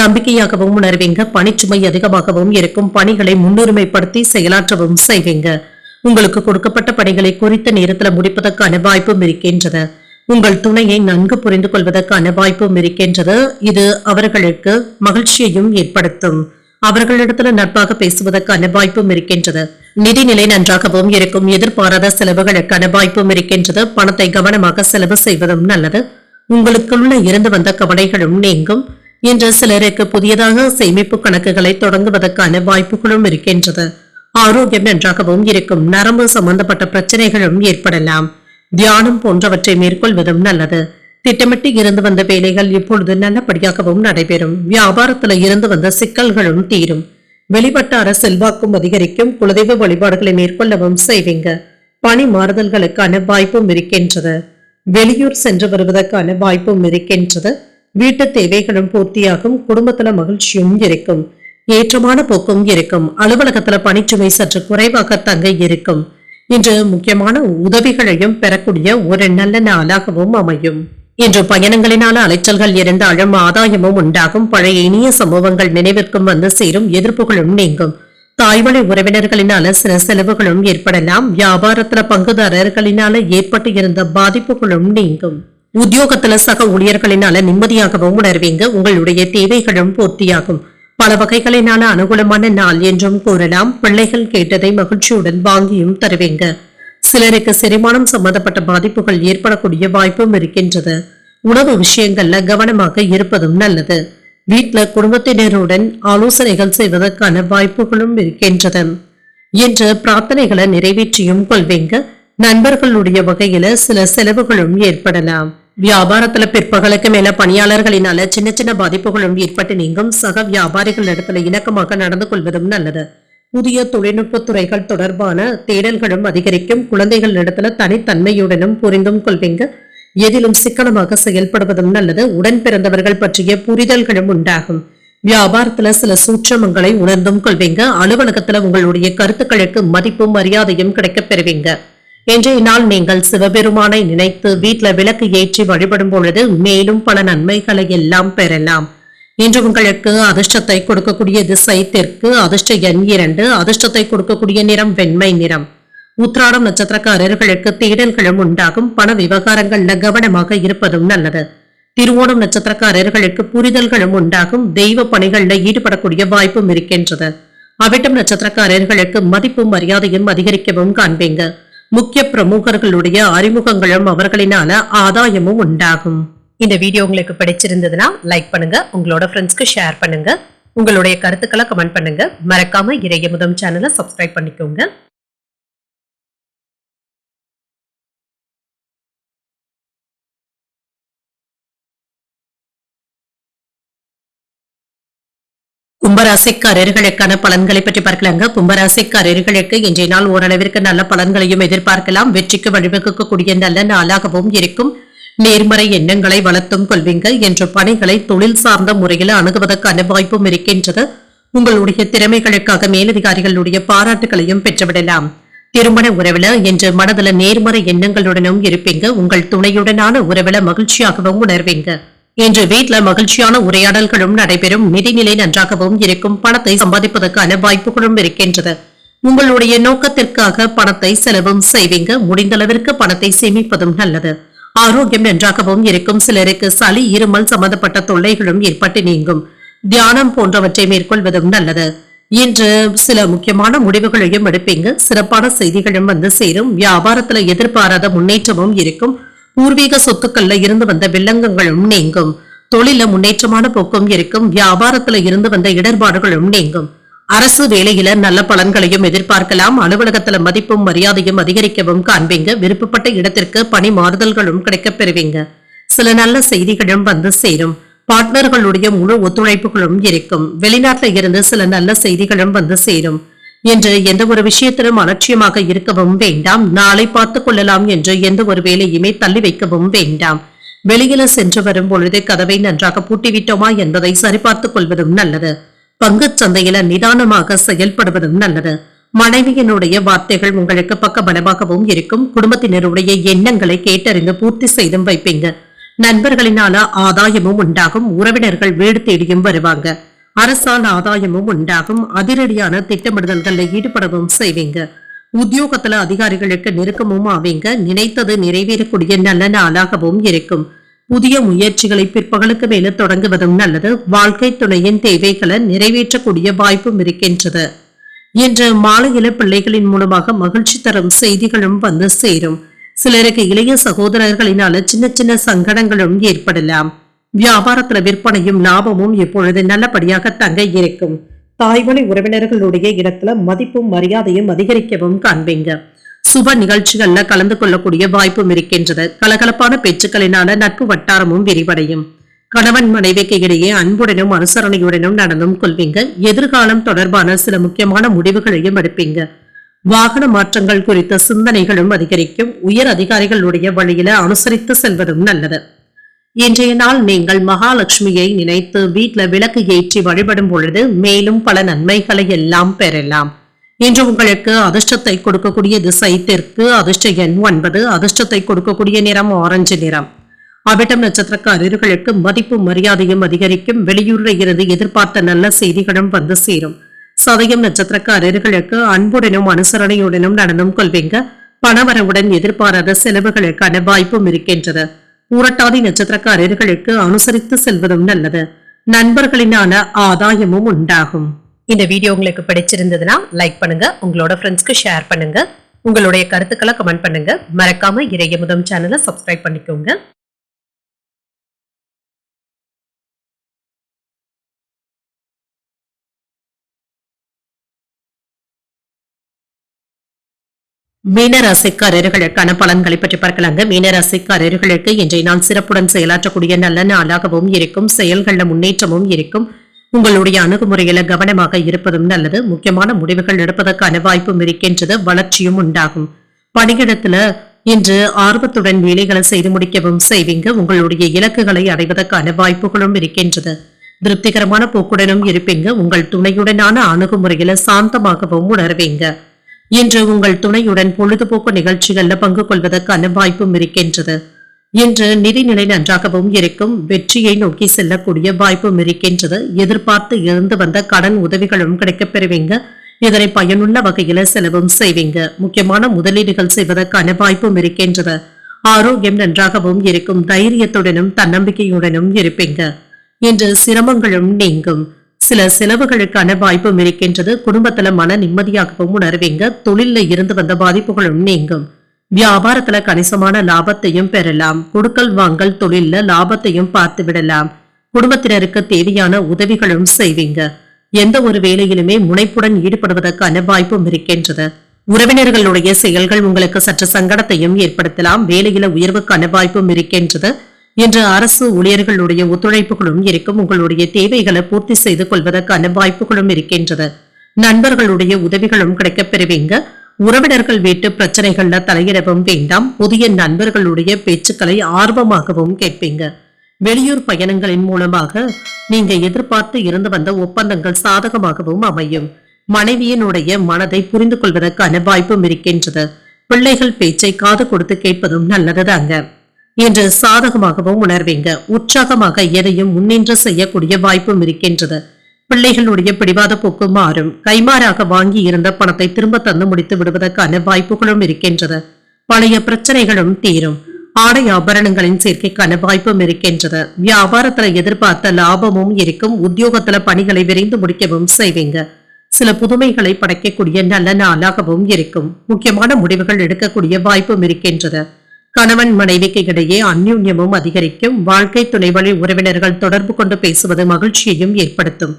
நம்பிக்கையாகவும் உணர்வீங்க. பணிச்சுமை அதிகமாகவும் இருக்கும். பணிகளை முன்னுரிமைப்படுத்தி செயலாற்றவும் செய்வீங்க. உங்களுக்கு கொடுக்கப்பட்ட பணிகளை குறித்த நேரத்துல முடிப்பதற்கான வாய்ப்பும் இருக்கின்றது. உங்கள் துணையை நன்கு புரிந்து கொள்வதற்கான வாய்ப்பும் இருக்கின்றது. இது அவர்களுக்கு மகிழ்ச்சியையும் ஏற்படுத்தும். அவர்களிடத்துல நட்பாக பேசுவதற்கான வாய்ப்பும் இருக்கின்றது. நிதிநிலை நன்றாகவும் இருக்கும். எதிர்பாராத செலவுகளுக்கான வாய்ப்பும் இருக்கின்றது. பணத்தை கவனமாக செலவு செய்வதும் நல்லது. உங்களுக்குள்ள இருந்து வந்த கவலைகளும் நீங்கும். இன்று சிலருக்கு புதியதாக சேமிப்பு கணக்குகளை தொடங்குவதற்கான வாய்ப்புகளும் இருக்கின்றது. ஆரோக்கியம் நன்றாகவும் இருக்கும். நரம்பு சம்பந்தப்பட்ட பிரச்சனைகளும் ஏற்படலாம். தியானம் போன்றவற்றை மேற்கொள்வதும் நல்லது. திட்டமிட்டு இருந்து வந்த வேலைகள் இப்பொழுது நல்லபடியாகவும் நடைபெறும். வியாபாரத்துல இருந்து வந்த சிக்கல்களும் தீரும். வெளிவட்டார செல்வாக்கும் அதிகரிக்கும். குலதெய்வ வழிபாடுகளை மேற்கொள்ளவும் செய்வீங்க. பணி மாறுதல்களுக்கான வாய்ப்பும் இருக்கின்றது. வெளியூர் சென்று வருவதற்கான வாய்ப்பும் இருக்கின்றது. வீட்டு தேவைகளும் பூர்த்தியாகும். குடும்பத்துல மகிழ்ச்சியும் இருக்கும். ஏற்றமான போக்கும் இருக்கும். அலுவலகத்துல பணிச்சுமை சற்று குறைவாக தங்க இருக்கும். இன்று முக்கியமான உதவிகளையும் பெறக்கூடிய ஒரு நல்ல நாளாகவும் அமையும். இன்று பயணங்களினால அலைச்சல்கள் இருந்தாலும் ஆதாயமும் உண்டாகும். பழைய இனிய சம்பவங்கள் நினைவிற்கும் வந்து சேரும். எதிர்ப்புகளும் நீங்கும். தாய்வழி உறவினர்களினால சில செலவுகளும் ஏற்படலாம். வியாபாரத்துல பங்குதாரர்களினால ஏற்பட்டு இருந்த பாதிப்புகளும் நீங்கும். உத்தியோகத்துல சக ஊழியர்களினால நிம்மதியாகவும் உணர்வீங்க. உங்களுடைய தேவைகளும் பூர்த்தியாகும். பல வகைகளினால அனுகூலமான நாள் என்றும் கூறலாம். பிள்ளைகள் கேட்டதை மகிழ்ச்சியுடன் வாங்கியும் தருவீங்க. சிலருக்கு செரிமானம் சம்பந்தப்பட்ட பாதிப்புகள் ஏற்படக்கூடிய வாய்ப்பும் இருக்கின்றது. உணவு விஷயங்கள்ல கவனமாக இருப்பதும் நல்லது. வீட்டுல குடும்பத்தினருடன் ஆலோசனைகள் செய்வதற்கான வாய்ப்புகளும் இருக்கின்றது. இன்று பிரார்த்தனைகளை நிறைவேற்றியும் கொள்வீங்க. நண்பர்களுடைய வகையில சில செலவுகளும் ஏற்படலாம். வியாபாரத்துல பிற்பகலுக்கு மேல பணியாளர்களினால சின்ன சின்ன பாதிப்புகளும் ஏற்பட்டு நீங்கும். சக வியாபாரிகள் இடத்துல இணக்கமாக நடந்து கொள்வதும் நல்லது. புதிய தொழில்நுட்ப துறைகள் தொடர்பான தேடல்களும் அதிகரிக்கும். குழந்தைகள் இடத்துல தனித்தன்மையுடனும் புரிந்தும் கொள்வீங்க. எதிலும் சிக்கனமாக செயல்படுவதும் நல்லது. உடன் பிறந்தவர்கள் பற்றிய புரிதல்களும் உண்டாகும். வியாபாரத்துல சில சூட்சமங்களை உணர்ந்தும் கொள்வீங்க. அலுவலகத்துல உங்களுடைய கருத்துக்களுக்கு மதிப்பும் மரியாதையும் கிடைக்கப் பெறுவீங்க. இன்றைய நாள் நீங்கள் சிவபெருமானை நினைத்து வீட்டுல விளக்கு ஏற்றி வழிபடும் பொழுது மேலும் பல நன்மைகளை எல்லாம் பெறலாம். இன்று உங்களுக்கு அதிர்ஷ்டத்தை கொடுக்கக்கூடிய திசை தெற்கு. அதிர்ஷ்ட எண் 2. அதிர்ஷ்டத்தை கொடுக்கக்கூடிய நிறம் வெண்மை நிறம். உத்திராடம் நட்சத்திரக்காரர்களுக்கு தேடல்களும் உண்டாகும். பண விவகாரங்கள்ல கவனமாக இருப்பதும் நல்லது. திருவோணம் நட்சத்திரக்காரர்களுக்கு புரிதல்களும் உண்டாகும். தெய்வ பணிகள்ல ஈடுபடக்கூடிய வாய்ப்பும் இருக்கின்றது. அவிட்டம் நட்சத்திரக்காரர்களுக்கு மதிப்பும் மரியாதையும் அதிகரிக்கவும் காண்பீங்க. முக்கிய பிரமுகர்களுடைய அறிமுகங்களும் அவர்களினால ஆதாயமும் உண்டாகும். இந்த வீடியோ உங்களுக்கு பிடிச்சிருந்ததுன்னா லைக் பண்ணுங்க, உங்களோட ஃப்ரெண்ட்ஸ்க்கு ஷேர் பண்ணுங்க, உங்களுடைய கருத்துக்களை கமெண்ட் பண்ணுங்க. மறக்காம இறையமுதம் சேனலை சப்ஸ்கிரைப் பண்ணிக்கோங்க. கும்பராசிக்காரர்களுக்கான பலன்களை பற்றி பார்க்கலாங்க. கும்பராசிக்காரர்களுக்கு இன்றைய நாள் ஓரளவிற்கு நல்ல பலன்களையும் எதிர்பார்க்கலாம். வெற்றிக்கு வழிவகுக்கக்கூடிய நல்ல நாளாகவும் இருக்கும். நேர்மறை எண்ணங்களை வளர்த்தும் கொள்வீங்க என்ற பணிகளை தொழில் சார்ந்த முறையில் அணுகுவதற்கான வாய்ப்பும் இருக்கின்றது. உங்களுடைய திறமைகளுக்காக மேலதிகாரிகளுடைய பாராட்டுகளையும் பெற்றுவிடலாம். திருமண உறவுல என்று மனதில் நேர்மறை எண்ணங்களுடனும் இருப்பீங்க. உங்கள் துணையுடனான உறவுல மகிழ்ச்சியாகவும் உணர்வீங்க. இன்று வீட்டுல மகிழ்ச்சியான உரையாடல்களும் நடைபெறும். நிதிநிலை நன்றாகவும் இருக்கும். பணத்தை சம்பாதிப்பதற்கான வாய்ப்புகளும் இருக்கின்றது. உங்களுடைய நோக்கத்திற்காக பணத்தை செலவும் செய்வீங்க. முடிந்தளவிற்கு பணத்தை சேமிப்பதும் நல்லது. ஆரோக்கியம் நன்றாகவும் இருக்கும். சிலருக்கு சளி இருமல் சம்பந்தப்பட்ட தொல்லைகளும் ஏற்பட்டு நீங்கும். தியானம் போன்றவற்றை மேற்கொள்வதும் நல்லது. இன்று சில முக்கியமான முடிவுகளையும் எடுப்பீங்க. சிறப்பான செய்திகளும் வந்து சேரும். வியாபாரத்துல எதிர்பாராத முன்னேற்றமும் இருக்கும். பூர்வீக சொத்துக்கள்ல இருந்து வந்த வில்லங்கங்களும் நீங்கும். தொழில முன்னேற்றமான போக்கும் இருக்கும். வியாபாரத்துல இருந்து வந்த இடர்பாடுகளும் நீங்கும். அரசு வேலையில நல்ல பலன்களையும் எதிர்பார்க்கலாம். அலுவலகத்துல மதிப்பும் மரியாதையும் அதிகரிக்கவும் காண்பீங்க. விருப்பப்பட்ட இடத்திற்கு பணி மாறுதல்களும் கிடைக்கப் பெறுவீங்க. சில நல்ல செய்திகளும் வந்து சேரும். பார்ட்னர்களுடைய முழு ஒத்துழைப்புகளும் இருக்கும். வெளிநாட்டில இருந்து சில நல்ல செய்திகளும் வந்து சேரும். என்று எந்த ஒரு விஷயத்திலும் அலட்சியமாக இருக்கவும் வேண்டாம். நாளை பார்த்துக் கொள்ளலாம் என்று எந்த ஒரு வேலையுமே தள்ளி வைக்கவும் வேண்டாம். வெளியில சென்று வரும் பொழுது கதவை நன்றாக பூட்டிவிட்டோமா என்பதை சரிபார்த்துக் கொள்வதும் நல்லது. பங்குச் சந்தையில நிதானமாக செயல்படுவதும் நல்லது. மனைவியினுடைய வார்த்தைகள் உங்களுக்கு பக்கபலமாகவும் இருக்கும். குடும்பத்தினருடைய எண்ணங்களை கேட்டறிந்து பூர்த்தி செய்தும் வைப்பீங்க. நண்பர்களினால ஆதாயமும் உண்டாகும். உறவினர்கள் வீடு தேடியும் வருவாங்க. அரசால் ஆதாயமும் உண்டாகும். அதிரடியான திட்டமிடுதல்களை ஈடுபடவும் செய்வீங்க. உத்தியோகத்துல அதிகாரிகளுக்கு நெருக்கமும் ஆவீங்க. நினைத்தது நிறைவேறக்கூடிய நல்ல நாளாகவும் இருக்கும். புதிய முயற்சிகளை பிற்பகலுக்கு மேல தொடங்குவதும் நல்லது. வாழ்க்கை துணையின் தேவைகளை நிறைவேற்றக்கூடிய வாய்ப்பும் இருக்கின்றது. இன்று மாலையில பிள்ளைகளின் மூலமாக மகிழ்ச்சி தரும் செய்திகளும் வந்து சேரும். சிலருக்கு இளைய சகோதரர்களினால சின்ன சின்ன சங்கடங்களும் ஏற்படலாம். வியாபாரத்துல விற்பனையும் லாபமும் இப்பொழுது நல்லபடியாக தங்க இருக்கும். தாய்மொழி உறவினர்களுடைய இடத்துல மதிப்பும் மரியாதையும் அதிகரிக்கவும் காண்பீங்க. சுப நிகழ்ச்சிகள்ல கலந்து கொள்ளக்கூடிய வாய்ப்பும் இருக்கின்றது. கலகலப்பான பேச்சுக்களினால நட்பு வட்டாரமும் விரிவடையும். கணவன் மனைவிக்கு இடையே அன்புடனும் அனுசரணையுடனும் நடந்தும் கொள்வீங்க. எதிர்காலம் தொடர்பான சில முக்கியமான முடிவுகளையும் எடுப்பீங்க. வாகன மாற்றங்கள் குறித்த சிந்தனைகளும் அதிகரிக்கும். உயர் அதிகாரிகளுடைய வழியில அனுசரித்து செல்வதும் நல்லது. இன்றைய நாள் நீங்கள் மகாலட்சுமியை நினைத்து வீட்டுல விளக்கு ஏற்றி வழிபடும் பொழுது மேலும் பல நன்மைகளை எல்லாம் பெறலாம். இன்று உங்களுக்கு அதிர்ஷ்டத்தை கொடுக்கக்கூடிய திசை தெற்கு. அதிர்ஷ்ட எண் 9. அதிர்ஷ்டத்தை கொடுக்கக்கூடிய நிறம் ஆரஞ்சு நிறம். அவிட்டம் நட்சத்திரக்காரர்களுக்கு மதிப்பும் மரியாதையும் அதிகரிக்கும். வெளியூரில் இருந்து எதிர்பார்த்த நல்ல செய்திகளும் வந்து சேரும். சதயம் நட்சத்திரக்காரர்களுக்கு அன்புடனும் அனுசரணையுடனும் நடந்தும் கொள்வீங்க. பணவரவுடன் எதிர்பாராத செலவுகளுக்கான வாய்ப்பும் இருக்கின்றது. பூரட்டாதி நட்சத்திரக்காரர்களுக்கு அனுசரித்து செல்வதும் நல்லது. நண்பர்களினான ஆதாயமும் உண்டாகும். இந்த வீடியோ உங்களுக்கு பிடிச்சிருந்ததுன்னா லைக் பண்ணுங்க, உங்களோட ஃப்ரெண்ட்ஸ்க்கு ஷேர் பண்ணுங்க, உங்களுடைய கருத்துக்களை கமெண்ட் பண்ணுங்க. மறக்காம இறையமுதம் சேனலை சப்ஸ்கிரைப் பண்ணிக்கோங்க. மீனராசிக்காரர்களுக்கான பலன்களை பற்றி பார்க்கலாங்க. மீனராசிக்காரர்களுக்கு இன்றைய நாள் சிறப்புடன் செயலாற்றக்கூடிய நல்ல நாளாகவும் இருக்கும். செயல்கள முன்னேற்றமும் இருக்கும். உங்களுடைய அணுகுமுறையில கவனமாக இருப்பதும் நல்லது. முக்கியமான முடிவுகள் எடுப்பதற்கான வாய்ப்பும் இருக்கின்றது. வளர்ச்சியும் உண்டாகும். பணியிடத்துல இன்று ஆர்வத்துடன் வேலைகளை செய்து முடிக்கவும் செய்வீங்க. உங்களுடைய இலக்குகளை அடைவதற்கான வாய்ப்புகளும் இருக்கின்றது. திருப்திகரமான போக்குடனும் இருப்பீங்க. உங்கள் துணையுடனான அணுகுமுறையில சாந்தமாகவும் உணர்வீங்க. இன்று உங்கள் துணையுடன் பொழுதுபோக்கு நிகழ்ச்சிகள்ல பங்கு கொள்வதற்கான வாய்ப்பும் இருக்கின்றது. இன்று நிதிநிலை நன்றாகவும் இருக்கும். வெற்றியை நோக்கி செல்லக்கூடிய வாய்ப்பும் இருக்கின்றது. எதிர்பார்த்து இருந்து வந்த கடன் உதவிகளும் கிடைக்கப் பெறுவீங்க. இதனை பயனுள்ள வகையில செலவும் செய்வீங்க. முக்கியமான முதலீடுகள் செய்வதற்கான வாய்ப்பும் இருக்கின்றது. ஆரோக்கியம் நன்றாகவும் இருக்கும். தைரியத்துடனும் தன்னம்பிக்கையுடனும் இருப்பீங்க. இன்று சிரமங்களும் நீங்கும். சில செலவுகளுக்கான வாய்ப்பும் இருக்கின்றது. குடும்பத்துல மன நிம்மதியாகவும் உணர்வீங்க. தொழில இருந்து வந்த பாதிப்புகளும் நீங்கும். வியாபாரத்துல கணிசமான லாபத்தையும் பெறலாம். கொடுக்கல் வாங்கல் தொழில்ல லாபத்தையும் பார்த்து விடலாம். குடும்பத்தினருக்கு தேவையான உதவிகளும் செய்வீங்க. எந்த ஒரு வேலையிலுமே முனைப்புடன் ஈடுபடுவதற்கான வாய்ப்பும் இருக்கின்றது. உறவினர்களுடைய செயல்கள் உங்களுக்கு சற்று சங்கடத்தையும் ஏற்படுத்தலாம். வேலையில உயர்வுக்கான வாய்ப்பும் இருக்கின்றது. இன்று அரசு ஊழியர்களுடைய ஒத்துழைப்புகளும் இருக்கும். உங்களுடைய தேவைகளை பூர்த்தி செய்து கொள்வதற்கான வாய்ப்புகளும் இருக்கின்றது. நண்பர்களுடைய உதவிகளும் கிடைக்கப் பெறுவீங்க. உறவினர்கள் வீட்டு பிரச்சனைகள்ல தலையிடவும் வேண்டாம். புதிய நண்பர்களுடைய பேச்சுக்களை ஆர்வமாகவும் கேட்பீங்க. வெளியூர் பயணங்களின் மூலமாக நீங்க எதிர்பார்த்து இருந்து வந்த ஒப்பந்தங்கள் சாதகமாகவும் அமையும். மனைவியினுடைய மனதை புரிந்து கொள்வதற்கான வாய்ப்பும் இருக்கின்றது. பிள்ளைகள் பேச்சை காது கொடுத்து கேட்பதும் நல்லதுதாங்க. இன்று சாதகமாகவும் உணர்வீங்க. உற்சாகமாக எதையும் முன்னின்று செய்யக்கூடிய வாய்ப்பும் இருக்கின்றது. பிள்ளைகளுடைய பிடிவாத போக்கு மாறும். கைமாறாக வாங்கி இருந்த பணத்தை திரும்ப தந்து முடித்து விடுவதற்கான வாய்ப்புகளும் இருக்கின்றது. பழைய பிரச்சனைகளும் தீரும். ஆடை ஆபரணங்களின் சேர்க்கைக்கான வாய்ப்பும் இருக்கின்றது. வியாபாரத்துல எதிர்பார்த்த லாபமும் இருக்கும். உத்தியோகத்துல பணிகளை விரைந்து முடிக்கவும் செய்வீங்க. சில புதுமைகளை படைக்கக்கூடிய நல்ல நாளாகவும் இருக்கும். முக்கியமான முடிவுகள் எடுக்கக்கூடிய வாய்ப்பும் இருக்கின்றது. கணவன் மனைவிக்கு இடையே அந்யோன்யமும் அதிகரிக்கும். வாழ்க்கை துணை வழி உறவினர்கள் தொடர்பு கொண்டு பேசுவது மகிழ்ச்சியையும் ஏற்படுத்தும்.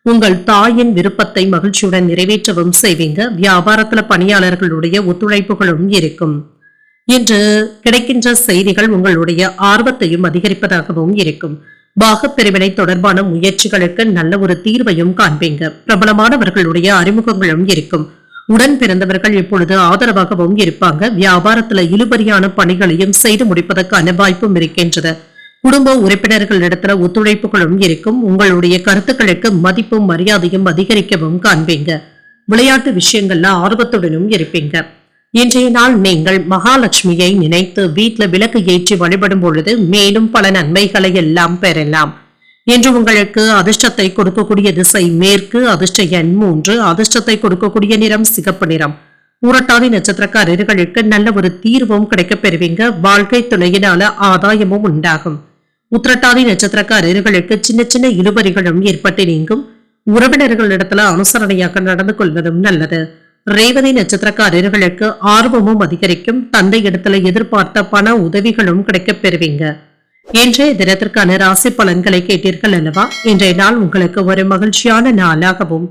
உங்கள் தாயின் விருப்பத்தை மகிழ்ச்சியுடன் நிறைவேற்றவும் செய்வீங்க. வியாபாரத்துல பணியாளர்களுடைய ஒத்துழைப்புகளும் இருக்கும். இன்று கிடைக்கின்ற செய்திகள் உங்களுடைய ஆர்வத்தையும் அதிகரிப்பதாகவும் இருக்கும். பாகப்பிரிவினை தொடர்பான முயற்சிகளுக்கு நல்ல ஒரு தீர்வையும் காண்பீங்க. பிரபலமானவர்களுடைய அறிமுகங்களும் இருக்கும். உடன் பிறந்தவர்கள் இப்பொழுது ஆதரவாகவும் இருப்பாங்க. வியாபாரத்துல இழுபறியான பணிகளையும் செய்து முடிப்பதற்கான வாய்ப்பும் இருக்கின்றது. குடும்ப உறுப்பினர்களிடத்துல ஒத்துழைப்புகளும் இருக்கும். உங்களுடைய கருத்துக்களுக்கு மதிப்பும் மரியாதையும் அதிகரிக்கவும் காண்பீங்க. விளையாட்டு விஷயங்கள்ல ஆர்வத்துடனும் இருப்பீங்க. இன்றைய நாள் நீங்கள் மகாலட்சுமியை நினைத்து வீட்டுல விளக்கு ஏற்றி வழிபடும் பொழுது மேலும் பல நன்மைகளை எல்லாம் பெறலாம். இன்று உங்களுக்கு அதிர்ஷ்டத்தை கொடுக்கக்கூடிய திசை மேற்கு. அதிர்ஷ்ட எண் 3. அதிர்ஷ்டத்தை கொடுக்கக்கூடிய நிறம் சிகப்பு நிறம். பூரட்டாதி நட்சத்திரக்காரர்களுக்கு நல்ல ஒரு தீர்வும் கிடைக்கப் பெறுவீங்க. வாழ்க்கை துணையினால ஆதாயமும் உண்டாகும். உத்திரட்டாதி நட்சத்திரக்காரர்களுக்கு சின்ன சின்ன இழுபறிகளும் ஏற்பட்டு நீங்கும். உறவினர்களிடத்துல அனுசரணையாக நடந்து கொள்வதும் நல்லது. ரேவதி நட்சத்திரக்காரர்களுக்கு ஆர்வமும் அதிகரிக்கும். தந்தை இடத்துல எதிர்பார்த்த பண உதவிகளும் கிடைக்கப் பெறுவீங்க. இன்றைய தினத்திற்கான ராசி பலன்களை கேட்டீர்கள் அல்லவா? இன்றைய நாள் உங்களுக்கு ஒரு மகிழ்ச்சியான நாளாகவும்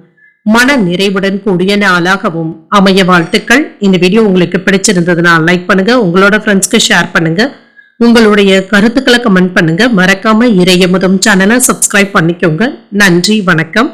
மன நிறைவுடன் கூடிய நாளாகவும் அமைய வாழ்த்துக்கள். இந்த வீடியோ உங்களுக்கு பிடிச்சிருந்ததுன்னா லைக் பண்ணுங்க. உங்களோட ஃப்ரெண்ட்ஸ்க்கு ஷேர் பண்ணுங்க. உங்களுடைய கருத்துக்களை கமெண்ட் பண்ணுங்க. மறக்காம இறையமுதம் சேனலை சப்ஸ்கிரைப் பண்ணிக்கோங்க. நன்றி, வணக்கம்.